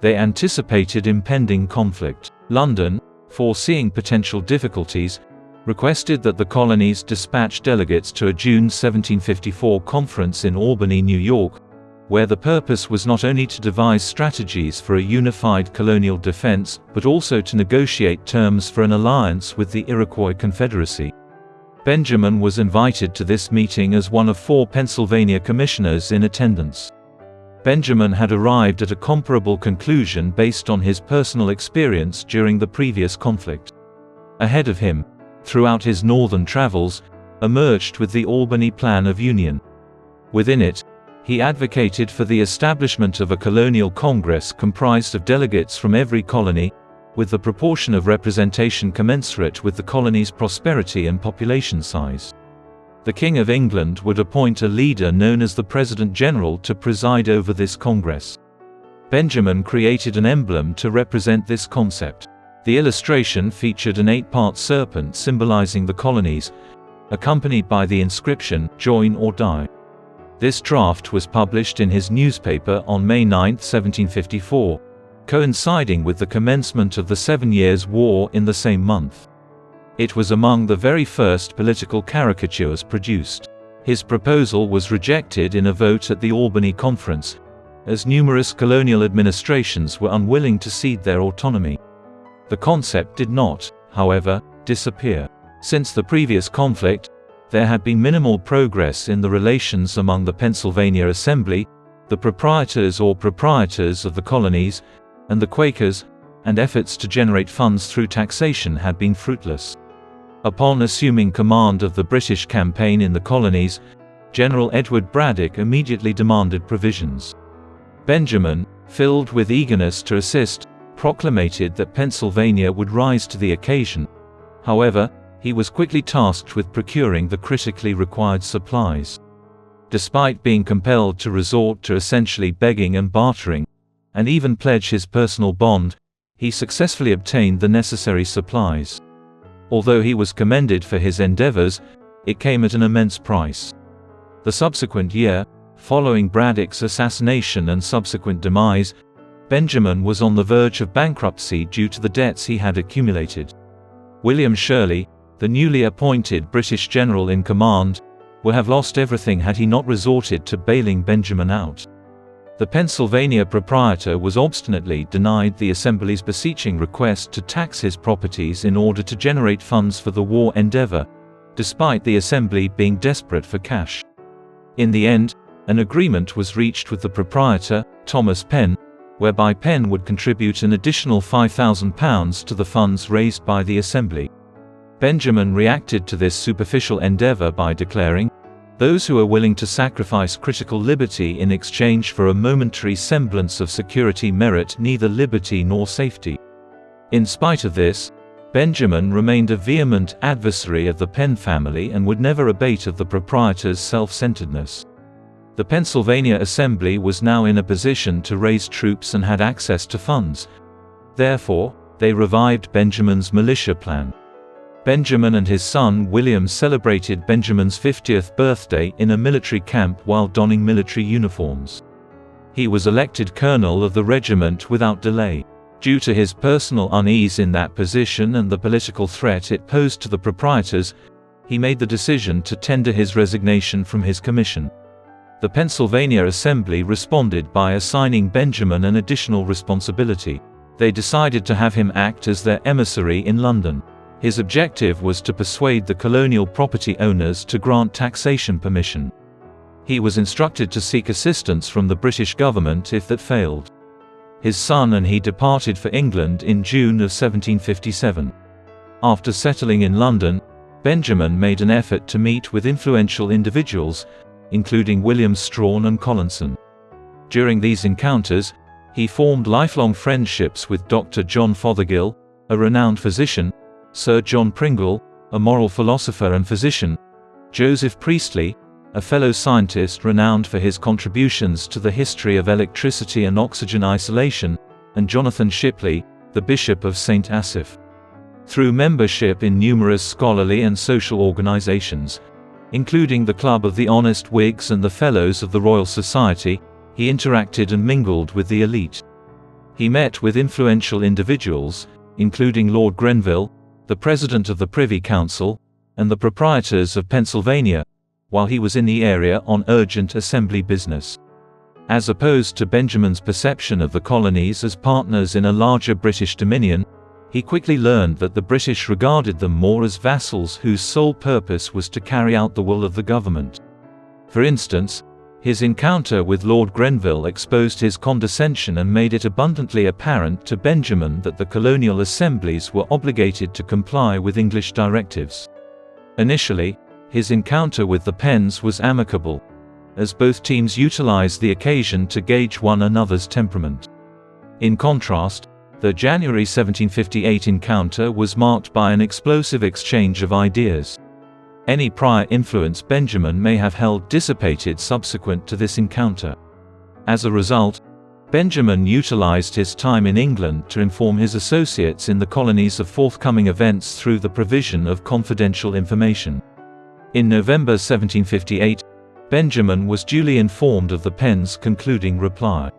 They anticipated impending conflict. London, foreseeing potential difficulties, requested that the colonies dispatch delegates to a June 1754 conference in Albany, New York, where the purpose was not only to devise strategies for a unified colonial defense, but also to negotiate terms for an alliance with the Iroquois Confederacy. Benjamin was invited to this meeting as one of 4 Pennsylvania commissioners in attendance. Benjamin had arrived at a comparable conclusion based on his personal experience during the previous conflict. Ahead of him, throughout his northern travels, emerged with the Albany Plan of Union. Within it, he advocated for the establishment of a colonial congress comprised of delegates from every colony, with the proportion of representation commensurate with the colony's prosperity and population size. The King of England would appoint a leader known as the President General to preside over this congress. Benjamin created an emblem to represent this concept. The illustration featured an 8-part serpent symbolizing the colonies, accompanied by the inscription, "Join or Die." This draft was published in his newspaper on May 9, 1754, coinciding with the commencement of the 7 Years' War in the same month. It was among the very first political caricatures produced. His proposal was rejected in a vote at the Albany Conference, as numerous colonial administrations were unwilling to cede their autonomy. The concept did not, however, disappear. Since the previous conflict, there had been minimal progress in the relations among the Pennsylvania Assembly, the proprietors or proprietors of the colonies, and the Quakers, and efforts to generate funds through taxation had been fruitless. Upon assuming command of the British campaign in the colonies, General Edward Braddock immediately demanded provisions. Benjamin, filled with eagerness to assist, proclaimed that Pennsylvania would rise to the occasion. However, he was quickly tasked with procuring the critically required supplies. Despite being compelled to resort to essentially begging and bartering, and even pledge his personal bond, he successfully obtained the necessary supplies. Although he was commended for his endeavors, it came at an immense price. The subsequent year, following Braddock's assassination and subsequent demise, Benjamin was on the verge of bankruptcy due to the debts he had accumulated. William Shirley, the newly appointed British general in command, would have lost everything had he not resorted to bailing Benjamin out. The Pennsylvania proprietor was obstinately denied the Assembly's beseeching request to tax his properties in order to generate funds for the war endeavor, despite the Assembly being desperate for cash. In the end, an agreement was reached with the proprietor, Thomas Penn, whereby Penn would contribute an additional £5,000 to the funds raised by the Assembly. Benjamin reacted to this superficial endeavor by declaring, "Those who are willing to sacrifice critical liberty in exchange for a momentary semblance of security merit neither liberty nor safety." In spite of this, Benjamin remained a vehement adversary of the Penn family and would never abate of the proprietor's self-centeredness. The Pennsylvania Assembly was now in a position to raise troops and had access to funds. Therefore, they revived Benjamin's militia plan. Benjamin and his son William celebrated Benjamin's 50th birthday in a military camp while donning military uniforms. He was elected colonel of the regiment without delay. Due to his personal unease in that position and the political threat it posed to the proprietors, he made the decision to tender his resignation from his commission. The Pennsylvania Assembly responded by assigning Benjamin an additional responsibility. They decided to have him act as their emissary in London. His objective was to persuade the colonial property owners to grant taxation permission. He was instructed to seek assistance from the British government if that failed. His son and he departed for England in June of 1757. After settling in London, Benjamin made an effort to meet with influential individuals, including William Strawn and Collinson. During these encounters, he formed lifelong friendships with Dr. John Fothergill, a renowned physician, Sir John Pringle, a moral philosopher and physician; Joseph Priestley, a fellow scientist renowned for his contributions to the history of electricity and oxygen isolation; and Jonathan Shipley, the Bishop of St. Asaph. Through membership in numerous scholarly and social organizations, including the Club of the Honest Whigs and the Fellows of the Royal Society, he interacted and mingled with the elite. He met with influential individuals, including Lord Grenville, the President of the Privy Council, and the proprietors of Pennsylvania, while he was in the area on urgent assembly business. As opposed to Benjamin's perception of the colonies as partners in a larger British dominion, he quickly learned that the British regarded them more as vassals whose sole purpose was to carry out the will of the government. For instance, his encounter with Lord Grenville exposed his condescension and made it abundantly apparent to Benjamin that the colonial assemblies were obligated to comply with English directives. Initially, his encounter with the Penns was amicable, as both teams utilized the occasion to gauge one another's temperament. In contrast, the January 1758 encounter was marked by an explosive exchange of ideas. Any prior influence Benjamin may have held dissipated subsequent to this encounter. As a result, Benjamin utilized his time in England to inform his associates in the colonies of forthcoming events through the provision of confidential information. In November 1758, Benjamin was duly informed of the Penns' concluding reply.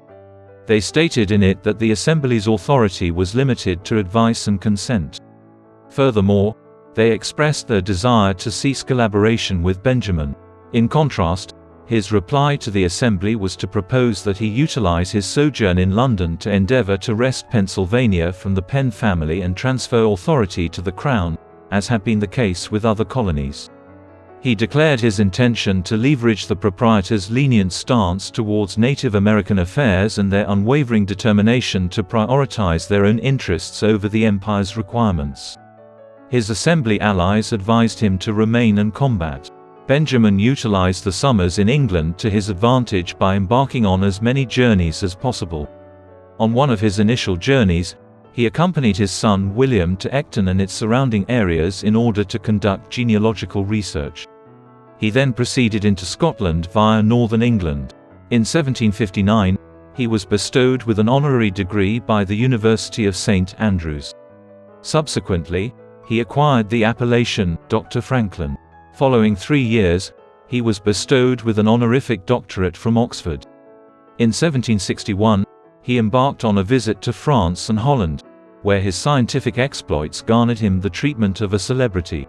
They stated in it that the Assembly's authority was limited to advice and consent. Furthermore, they expressed their desire to cease collaboration with Benjamin. In contrast, his reply to the Assembly was to propose that he utilize his sojourn in London to endeavor to wrest Pennsylvania from the Penn family and transfer authority to the Crown, as had been the case with other colonies. He declared his intention to leverage the proprietors' lenient stance towards Native American affairs and their unwavering determination to prioritize their own interests over the Empire's requirements. His Assembly allies advised him to remain and combat. Benjamin utilized the summers in England to his advantage by embarking on as many journeys as possible. On one of his initial journeys, he accompanied his son William to Ecton and its surrounding areas in order to conduct genealogical research. He then proceeded into Scotland via northern England. In 1759, he was bestowed with an honorary degree by the University of St. Andrews. Subsequently, he acquired the appellation Dr. Franklin. Following 3 years, he was bestowed with an honorific doctorate from Oxford. In 1761, he embarked on a visit to France and Holland, where his scientific exploits garnered him the treatment of a celebrity.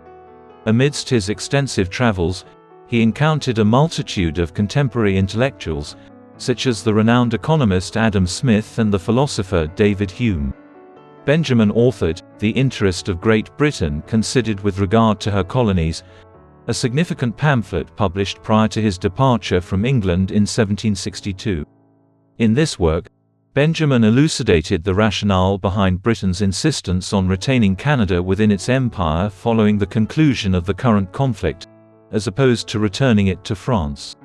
Amidst his extensive travels, he encountered a multitude of contemporary intellectuals, such as the renowned economist Adam Smith and the philosopher David Hume. Benjamin authored The Interest of Great Britain Considered with Regard to Her Colonies, a significant pamphlet published prior to his departure from England in 1762. In this work, Benjamin elucidated the rationale behind Britain's insistence on retaining Canada within its empire following the conclusion of the current conflict, as opposed to returning it to France.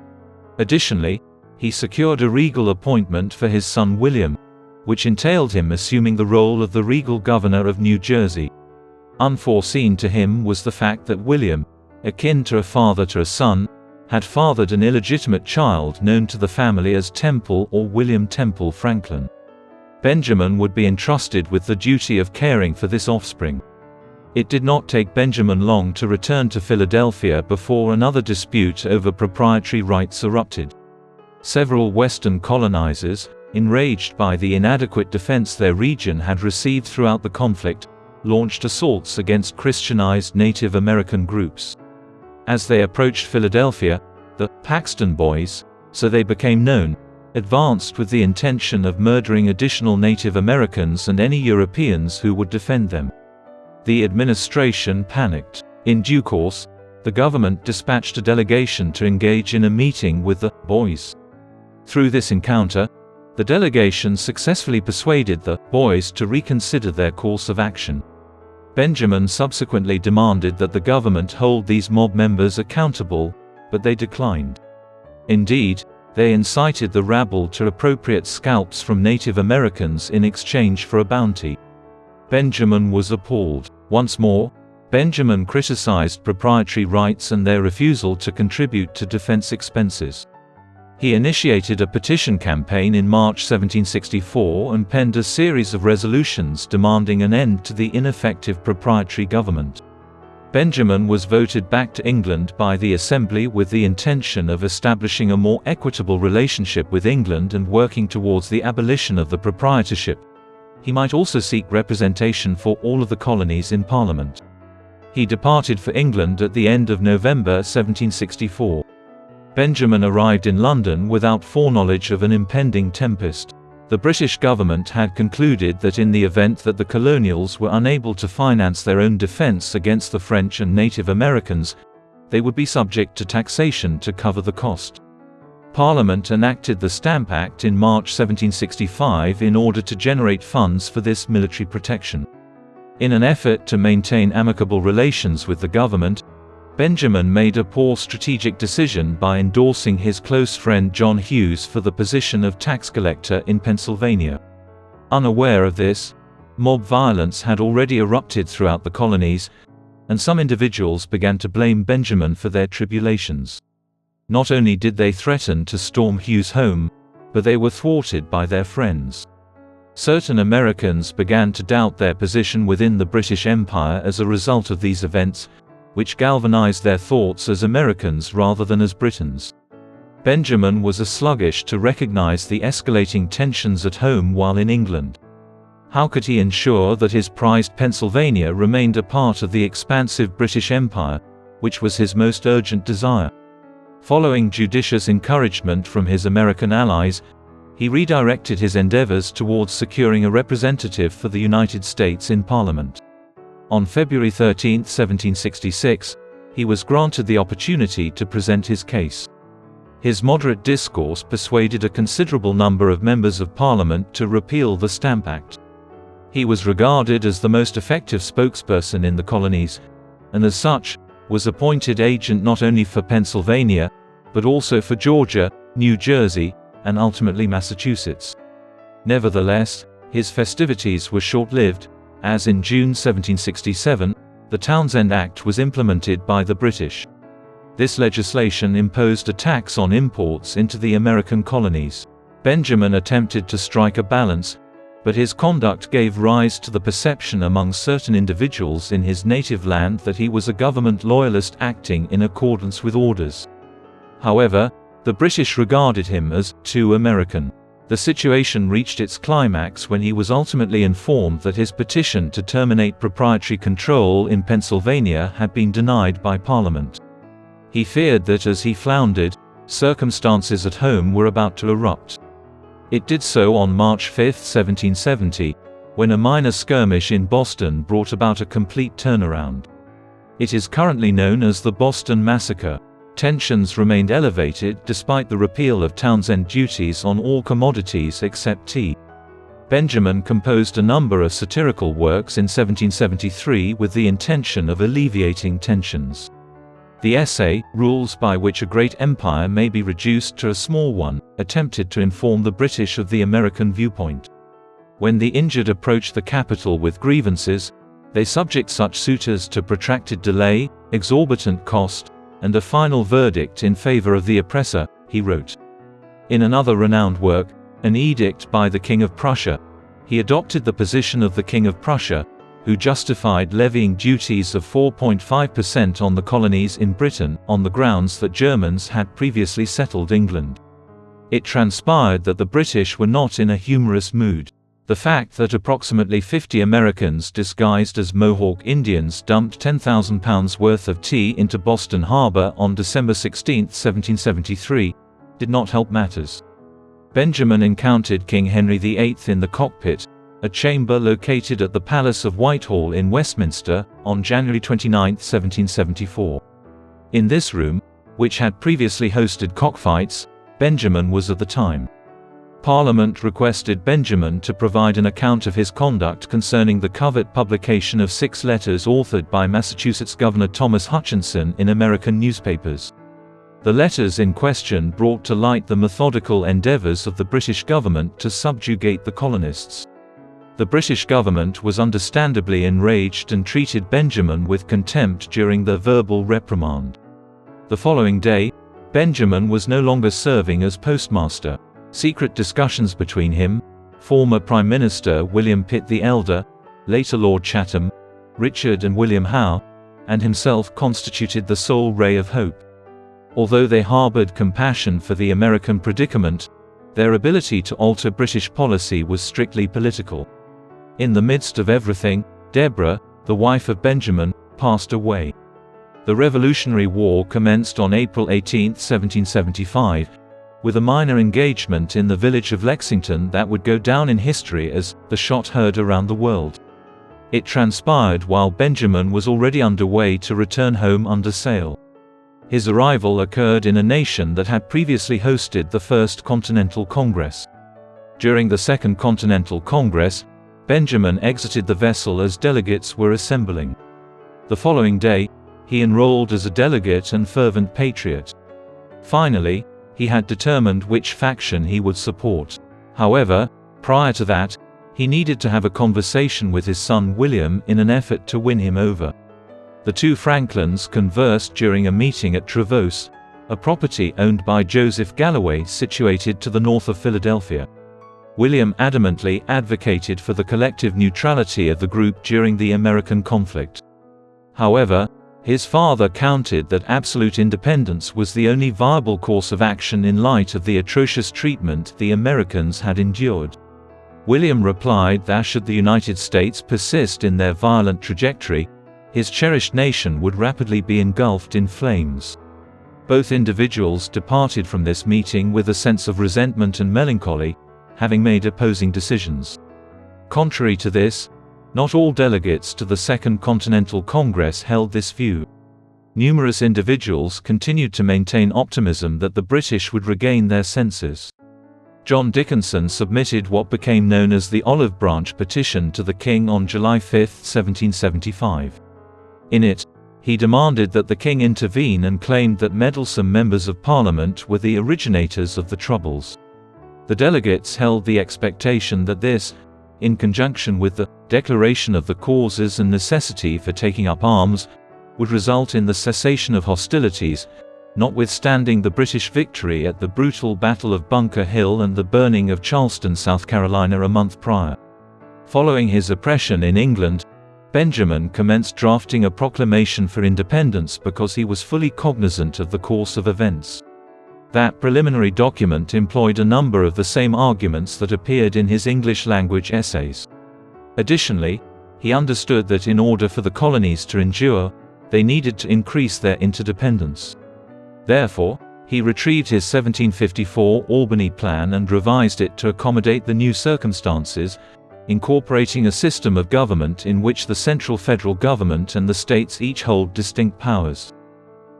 Additionally, he secured a regal appointment for his son William, which entailed him assuming the role of the regal governor of New Jersey. Unforeseen to him was the fact that William, akin to a father to a son, had fathered an illegitimate child known to the family as Temple or William Temple Franklin. Benjamin would be entrusted with the duty of caring for this offspring. It did not take Benjamin long to return to Philadelphia before another dispute over proprietary rights erupted. Several Western colonizers, enraged by the inadequate defense their region had received throughout the conflict, launched assaults against Christianized Native American groups. As they approached Philadelphia, the Paxton Boys, so they became known, advanced with the intention of murdering additional Native Americans and any Europeans who would defend them. The administration panicked. In due course, the government dispatched a delegation to engage in a meeting with the Boys. Through this encounter, the delegation successfully persuaded the Boys to reconsider their course of action. Benjamin subsequently demanded that the government hold these mob members accountable, but they declined. Indeed, they incited the rabble to appropriate scalps from Native Americans in exchange for a bounty. Benjamin was appalled. Once more, Benjamin criticized proprietary rights and their refusal to contribute to defense expenses. He initiated a petition campaign in March 1764 and penned a series of resolutions demanding an end to the ineffective proprietary government. Benjamin was voted back to England by the Assembly with the intention of establishing a more equitable relationship with England and working towards the abolition of the proprietorship. He might also seek representation for all of the colonies in Parliament. He departed for England at the end of November 1764. Benjamin arrived in London without foreknowledge of an impending tempest. The British government had concluded that in the event that the colonials were unable to finance their own defense against the French and Native Americans, they would be subject to taxation to cover the cost. Parliament enacted the Stamp Act in March 1765 in order to generate funds for this military protection. In an effort to maintain amicable relations with the government, Benjamin made a poor strategic decision by endorsing his close friend John Hughes for the position of tax collector in Pennsylvania. Unaware of this, mob violence had already erupted throughout the colonies, and some individuals began to blame Benjamin for their tribulations. Not only did they threaten to storm Hughes' home, but they were thwarted by their friends. Certain Americans began to doubt their position within the British Empire as a result of these events, which galvanized their thoughts as Americans rather than as Britons. Benjamin was sluggish to recognize the escalating tensions at home while in England. How could he ensure that his prized Pennsylvania remained a part of the expansive British Empire, which was his most urgent desire? Following judicious encouragement from his American allies, he redirected his endeavors towards securing a representative for the United States in Parliament. On February 13, 1766, he was granted the opportunity to present his case. His moderate discourse persuaded a considerable number of members of Parliament to repeal the Stamp Act. He was regarded as the most effective spokesperson in the colonies, and as such, was appointed agent not only for Pennsylvania, but also for Georgia, New Jersey, and ultimately Massachusetts. Nevertheless, his festivities were short-lived, as in June 1767, the Townshend Act was implemented by the British. This legislation imposed a tax on imports into the American colonies. Benjamin attempted to strike a balance, but his conduct gave rise to the perception among certain individuals in his native land that he was a government loyalist acting in accordance with orders. However, the British regarded him as too American. The situation reached its climax when he was ultimately informed that his petition to terminate proprietary control in Pennsylvania had been denied by Parliament. He feared that as he floundered, circumstances at home were about to erupt. It did so on March 5, 1770, when a minor skirmish in Boston brought about a complete turnaround. It is currently known as the Boston Massacre. Tensions remained elevated despite the repeal of Townshend duties on all commodities except tea. Benjamin composed a number of satirical works in 1773 with the intention of alleviating tensions. The essay, Rules by Which a Great Empire May be Reduced to a Small One, attempted to inform the British of the American viewpoint. When the injured approached the capital with grievances, they subject such suitors to protracted delay, exorbitant cost, and a final verdict in favor of the oppressor, he wrote. In another renowned work, An Edict by the King of Prussia, he adopted the position of the King of Prussia, who justified levying duties of 4.5% on the colonies in Britain, on the grounds that Germans had previously settled England. It transpired that the British were not in a humorous mood. The fact that approximately 50 Americans disguised as Mohawk Indians dumped £10,000 worth of tea into Boston Harbor on December 16, 1773, did not help matters. Benjamin encountered King Henry VIII in the cockpit, a chamber located at the Palace of Whitehall in Westminster, on January 29, 1774. In this room, which had previously hosted cockfights, Benjamin was at the time. Parliament requested Benjamin to provide an account of his conduct concerning the covert publication of 6 letters authored by Massachusetts Governor Thomas Hutchinson in American newspapers. The letters in question brought to light the methodical endeavors of the British government to subjugate the colonists. The British government was understandably enraged and treated Benjamin with contempt during the verbal reprimand. The following day, Benjamin was no longer serving as postmaster. Secret discussions between him, former Prime Minister William Pitt the Elder, later Lord Chatham, Richard and William Howe, and himself constituted the sole ray of hope. Although they harbored compassion for the American predicament, their ability to alter British policy was strictly political. In the midst of everything, Deborah, the wife of Benjamin, passed away. The Revolutionary War commenced on April 18, 1775, with a minor engagement in the village of Lexington that would go down in history as the shot heard around the world. It transpired while Benjamin was already underway to return home under sail. His arrival occurred in a nation that had previously hosted the First Continental Congress. During the Second Continental Congress, Benjamin exited the vessel as delegates were assembling. The following day, he enrolled as a delegate and fervent patriot. Finally, he had determined which faction he would support. However, prior to that, he needed to have a conversation with his son William in an effort to win him over. The two Franklins conversed during a meeting at Trevose, a property owned by Joseph Galloway situated to the north of Philadelphia. William adamantly advocated for the collective neutrality of the group during the American conflict. However, his father countered that absolute independence was the only viable course of action in light of the atrocious treatment the Americans had endured. William replied that should the United States persist in their violent trajectory, his cherished nation would rapidly be engulfed in flames. Both individuals departed from this meeting with a sense of resentment and melancholy, having made opposing decisions. Contrary to this, not all delegates to the Second Continental Congress held this view. Numerous individuals continued to maintain optimism that the British would regain their senses. John Dickinson submitted what became known as the Olive Branch Petition to the King on July 5, 1775. In it, he demanded that the King intervene and claimed that meddlesome members of Parliament were the originators of the Troubles. The delegates held the expectation that this, in conjunction with the declaration of the causes and necessity for taking up arms, would result in the cessation of hostilities, notwithstanding the British victory at the brutal Battle of Bunker Hill and the burning of Charleston, South Carolina a month prior. Following his oppression in England, Benjamin commenced drafting a proclamation for independence because he was fully cognizant of the course of events. That preliminary document employed a number of the same arguments that appeared in his English-language essays. Additionally, he understood that in order for the colonies to endure, they needed to increase their interdependence. Therefore, he retrieved his 1754 Albany Plan and revised it to accommodate the new circumstances, incorporating a system of government in which the central federal government and the states each hold distinct powers.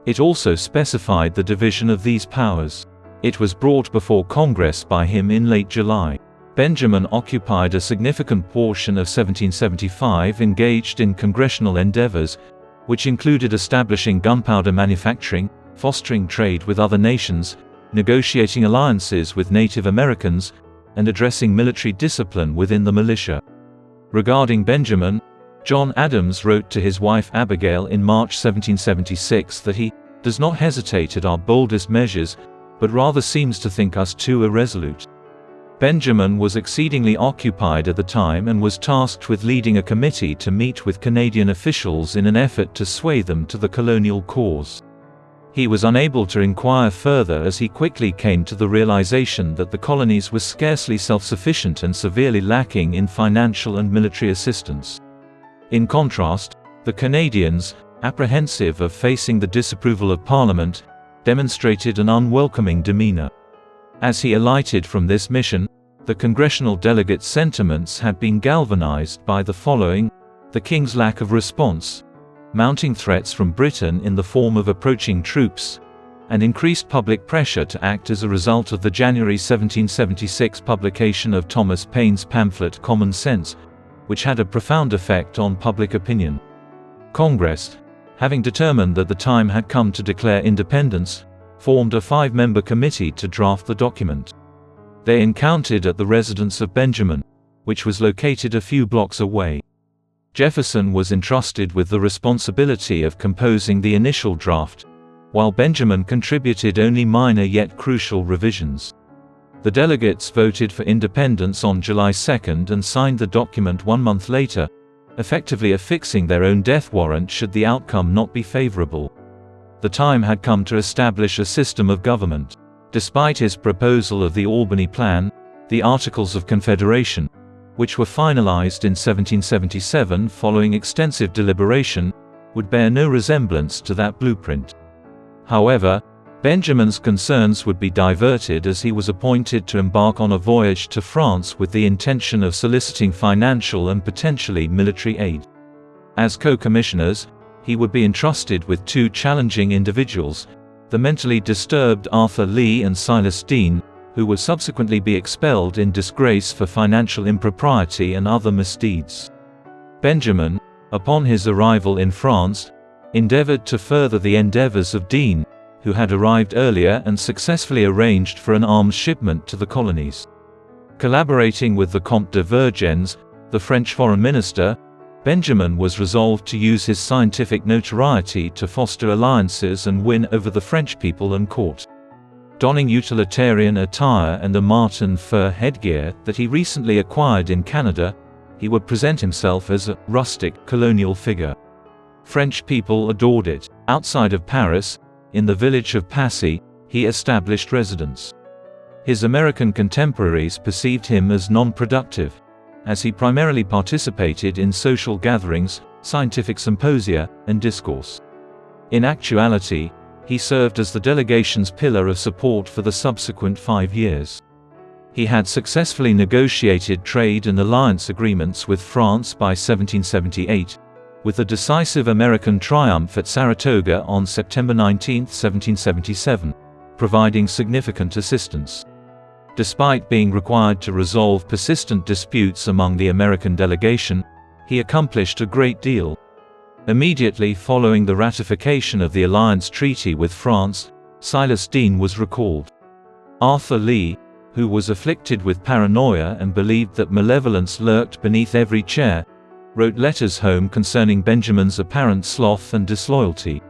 It also specified the division of these powers. It was brought before Congress by him in late July. Benjamin occupied a significant portion of 1775 engaged in congressional endeavors, which included establishing gunpowder manufacturing, fostering trade with other nations, negotiating alliances with Native Americans, and addressing military discipline within the militia. Regarding Benjamin, John Adams wrote to his wife Abigail in March 1776 that he does not hesitate at our boldest measures, but rather seems to think us too irresolute. Benjamin was exceedingly occupied at the time and was tasked with leading a committee to meet with Canadian officials in an effort to sway them to the colonial cause. He was unable to inquire further as he quickly came to the realization that the colonies were scarcely self-sufficient and severely lacking in financial and military assistance. In contrast, the Canadians, apprehensive of facing the disapproval of Parliament, demonstrated an unwelcoming demeanor. As he alighted from this mission, the congressional delegates' sentiments had been galvanized by the following: the King's lack of response, mounting threats from Britain in the form of approaching troops, and increased public pressure to act as a result of the January 1776 publication of Thomas Paine's pamphlet Common Sense, which had a profound effect on public opinion. Congress, having determined that the time had come to declare independence, formed a 5-member committee to draft the document. They encountered at the residence of Benjamin, which was located a few blocks away. Jefferson was entrusted with the responsibility of composing the initial draft, while Benjamin contributed only minor yet crucial revisions. The delegates voted for independence on July 2 and signed the document 1 month later, effectively affixing their own death warrant should the outcome not be favorable. The time had come to establish a system of government. Despite his proposal of the Albany Plan, the Articles of Confederation, which were finalized in 1777 following extensive deliberation, would bear no resemblance to that blueprint. However, Benjamin's concerns would be diverted as he was appointed to embark on a voyage to France with the intention of soliciting financial and potentially military aid. As co-commissioners, he would be entrusted with two challenging individuals, the mentally disturbed Arthur Lee and Silas Deane, who would subsequently be expelled in disgrace for financial impropriety and other misdeeds. Benjamin, upon his arrival in France, endeavored to further the endeavors of Deane, who had arrived earlier and successfully arranged for an arms shipment to the colonies. Collaborating with the Comte de Vergennes, the French foreign minister, Benjamin was resolved to use his scientific notoriety to foster alliances and win over the French people and court. Donning utilitarian attire and a marten fur headgear that he recently acquired in Canada, he would present himself as a rustic, colonial figure. French people adored it. Outside of Paris, in the village of Passy, he established residence. His American contemporaries perceived him as non-productive, as he primarily participated in social gatherings, scientific symposia, and discourse. In actuality, he served as the delegation's pillar of support for the subsequent 5 years. He had successfully negotiated trade and alliance agreements with France by 1778, with a decisive American triumph at Saratoga on September 19, 1777, providing significant assistance. Despite being required to resolve persistent disputes among the American delegation, he accomplished a great deal. Immediately following the ratification of the alliance treaty with France, Silas Deane was recalled. Arthur Lee, who was afflicted with paranoia and believed that malevolence lurked beneath every chair, wrote letters home concerning Benjamin's apparent sloth and disloyalty.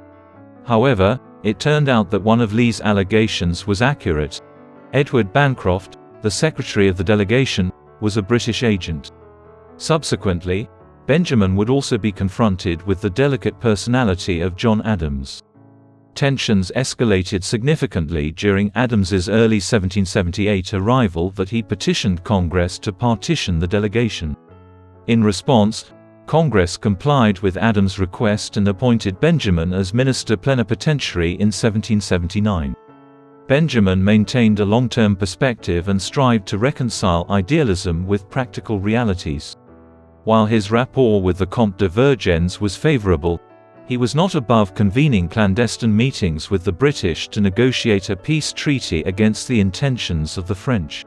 However, it turned out that one of Lee's allegations was accurate. Edward Bancroft, the secretary of the delegation, was a British agent. Subsequently, Benjamin would also be confronted with the delicate personality of John Adams. Tensions escalated significantly during Adams's early 1778 arrival that he petitioned Congress to partition the delegation. In response, Congress complied with Adams' request and appointed Benjamin as minister plenipotentiary in 1779. Benjamin maintained a long-term perspective and strived to reconcile idealism with practical realities. While his rapport with the Comte de Vergennes was favorable, he was not above convening clandestine meetings with the British to negotiate a peace treaty against the intentions of the French.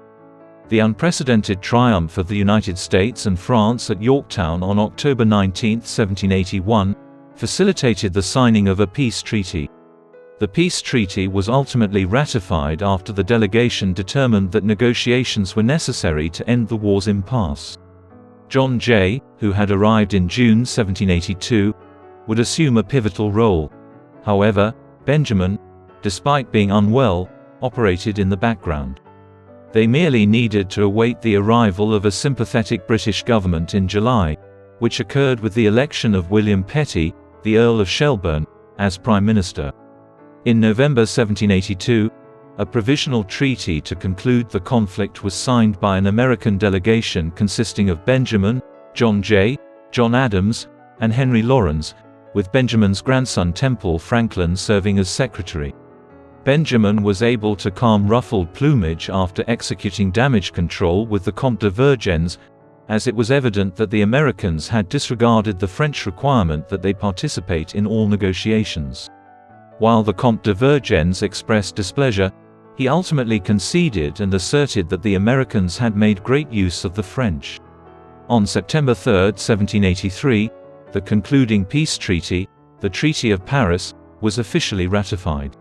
The unprecedented triumph of the United States and France at Yorktown on October 19, 1781, facilitated the signing of a peace treaty. The peace treaty was ultimately ratified after the delegation determined that negotiations were necessary to end the war's impasse. John Jay, who had arrived in June 1782, would assume a pivotal role. However, Benjamin, despite being unwell, operated in the background. They merely needed to await the arrival of a sympathetic British government in July, which occurred with the election of William Petty, the Earl of Shelburne, as Prime Minister. In November 1782, a provisional treaty to conclude the conflict was signed by an American delegation consisting of Benjamin, John Jay, John Adams, and Henry Laurens, with Benjamin's grandson Temple Franklin serving as secretary. Benjamin was able to calm ruffled plumage after executing damage control with the Comte de Vergennes, as it was evident that the Americans had disregarded the French requirement that they participate in all negotiations. While the Comte de Vergennes expressed displeasure, he ultimately conceded and asserted that the Americans had made great use of the French. On September 3, 1783, the concluding peace treaty, the Treaty of Paris, was officially ratified.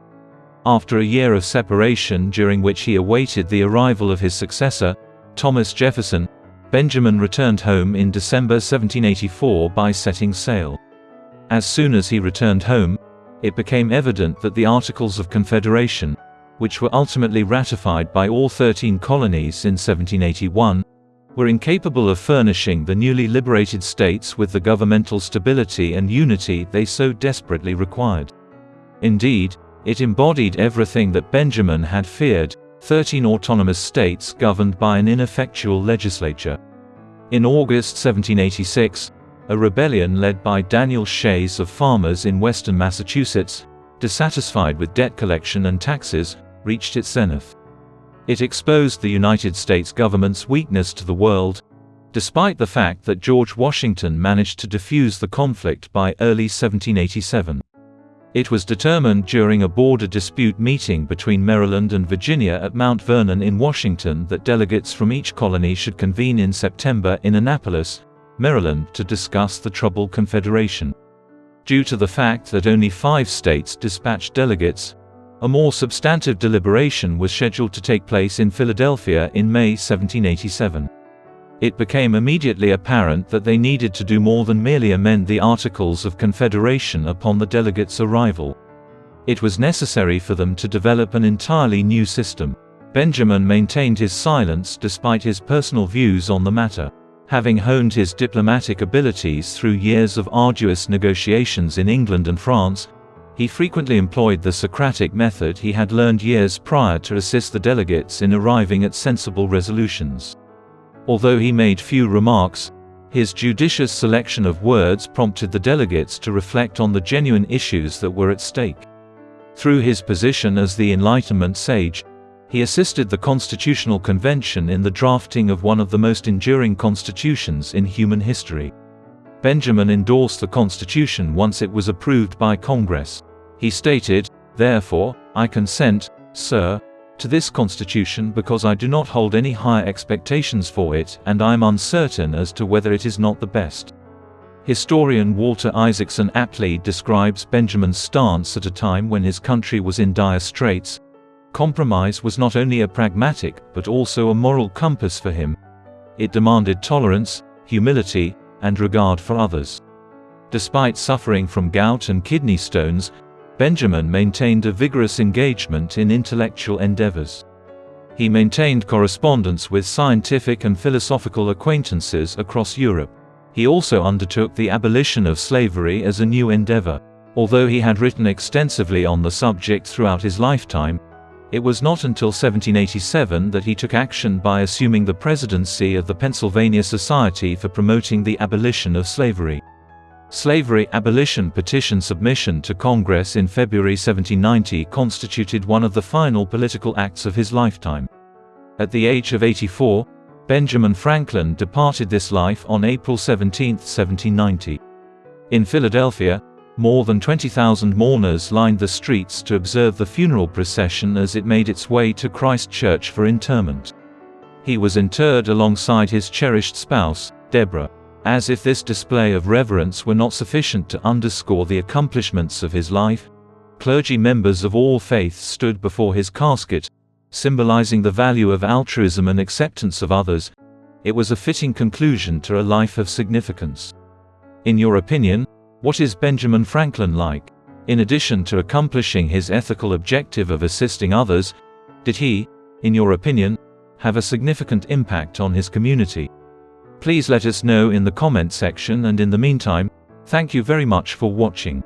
After a year of separation during which he awaited the arrival of his successor, Thomas Jefferson, Benjamin returned home in December 1784 by setting sail. As soon as he returned home, it became evident that the Articles of Confederation, which were ultimately ratified by all 13 colonies in 1781, were incapable of furnishing the newly liberated states with the governmental stability and unity they so desperately required. Indeed, it embodied everything that Benjamin had feared: 13 autonomous states governed by an ineffectual legislature. In August 1786, a rebellion led by Daniel Shays of farmers in western Massachusetts, dissatisfied with debt collection and taxes, reached its zenith. It exposed the United States government's weakness to the world, despite the fact that George Washington managed to defuse the conflict by early 1787. It was determined during a border dispute meeting between Maryland and Virginia at Mount Vernon in Washington that delegates from each colony should convene in September in Annapolis, Maryland, to discuss the troubled Confederation. Due to the fact that only 5 states dispatched delegates, a more substantive deliberation was scheduled to take place in Philadelphia in May 1787. It became immediately apparent that they needed to do more than merely amend the Articles of Confederation upon the delegates' arrival. It was necessary for them to develop an entirely new system. Benjamin maintained his silence despite his personal views on the matter. Having honed his diplomatic abilities through years of arduous negotiations in England and France, he frequently employed the Socratic method he had learned years prior to assist the delegates in arriving at sensible resolutions. Although he made few remarks, his judicious selection of words prompted the delegates to reflect on the genuine issues that were at stake. Through his position as the Enlightenment sage, he assisted the Constitutional Convention in the drafting of one of the most enduring constitutions in human history. Benjamin endorsed the Constitution once it was approved by Congress. He stated, "Therefore, I consent, sir, to this Constitution because I do not hold any higher expectations for it, and I am uncertain as to whether it is not the best." Historian Walter Isaacson aptly describes Benjamin's stance at a time when his country was in dire straits. Compromise was not only a pragmatic, but also a moral compass for him. It demanded tolerance, humility, and regard for others. Despite suffering from gout and kidney stones, Benjamin maintained a vigorous engagement in intellectual endeavors. He maintained correspondence with scientific and philosophical acquaintances across Europe. He also undertook the abolition of slavery as a new endeavor. Although he had written extensively on the subject throughout his lifetime, it was not until 1787 that he took action by assuming the presidency of the Pennsylvania Society for Promoting the Abolition of Slavery. Slavery abolition petition submission to Congress in February 1790 constituted one of the final political acts of his lifetime. At the age of 84, Benjamin Franklin departed this life on April 17, 1790. In Philadelphia, more than 20,000 mourners lined the streets to observe the funeral procession as it made its way to Christ Church for interment. He was interred alongside his cherished spouse, Deborah. As if this display of reverence were not sufficient to underscore the accomplishments of his life, clergy members of all faiths stood before his casket, symbolizing the value of altruism and acceptance of others. It was a fitting conclusion to a life of significance. In your opinion, what is Benjamin Franklin like? In addition to accomplishing his ethical objective of assisting others, did he, in your opinion, have a significant impact on his community? Please let us know in the comment section, and in the meantime, thank you very much for watching.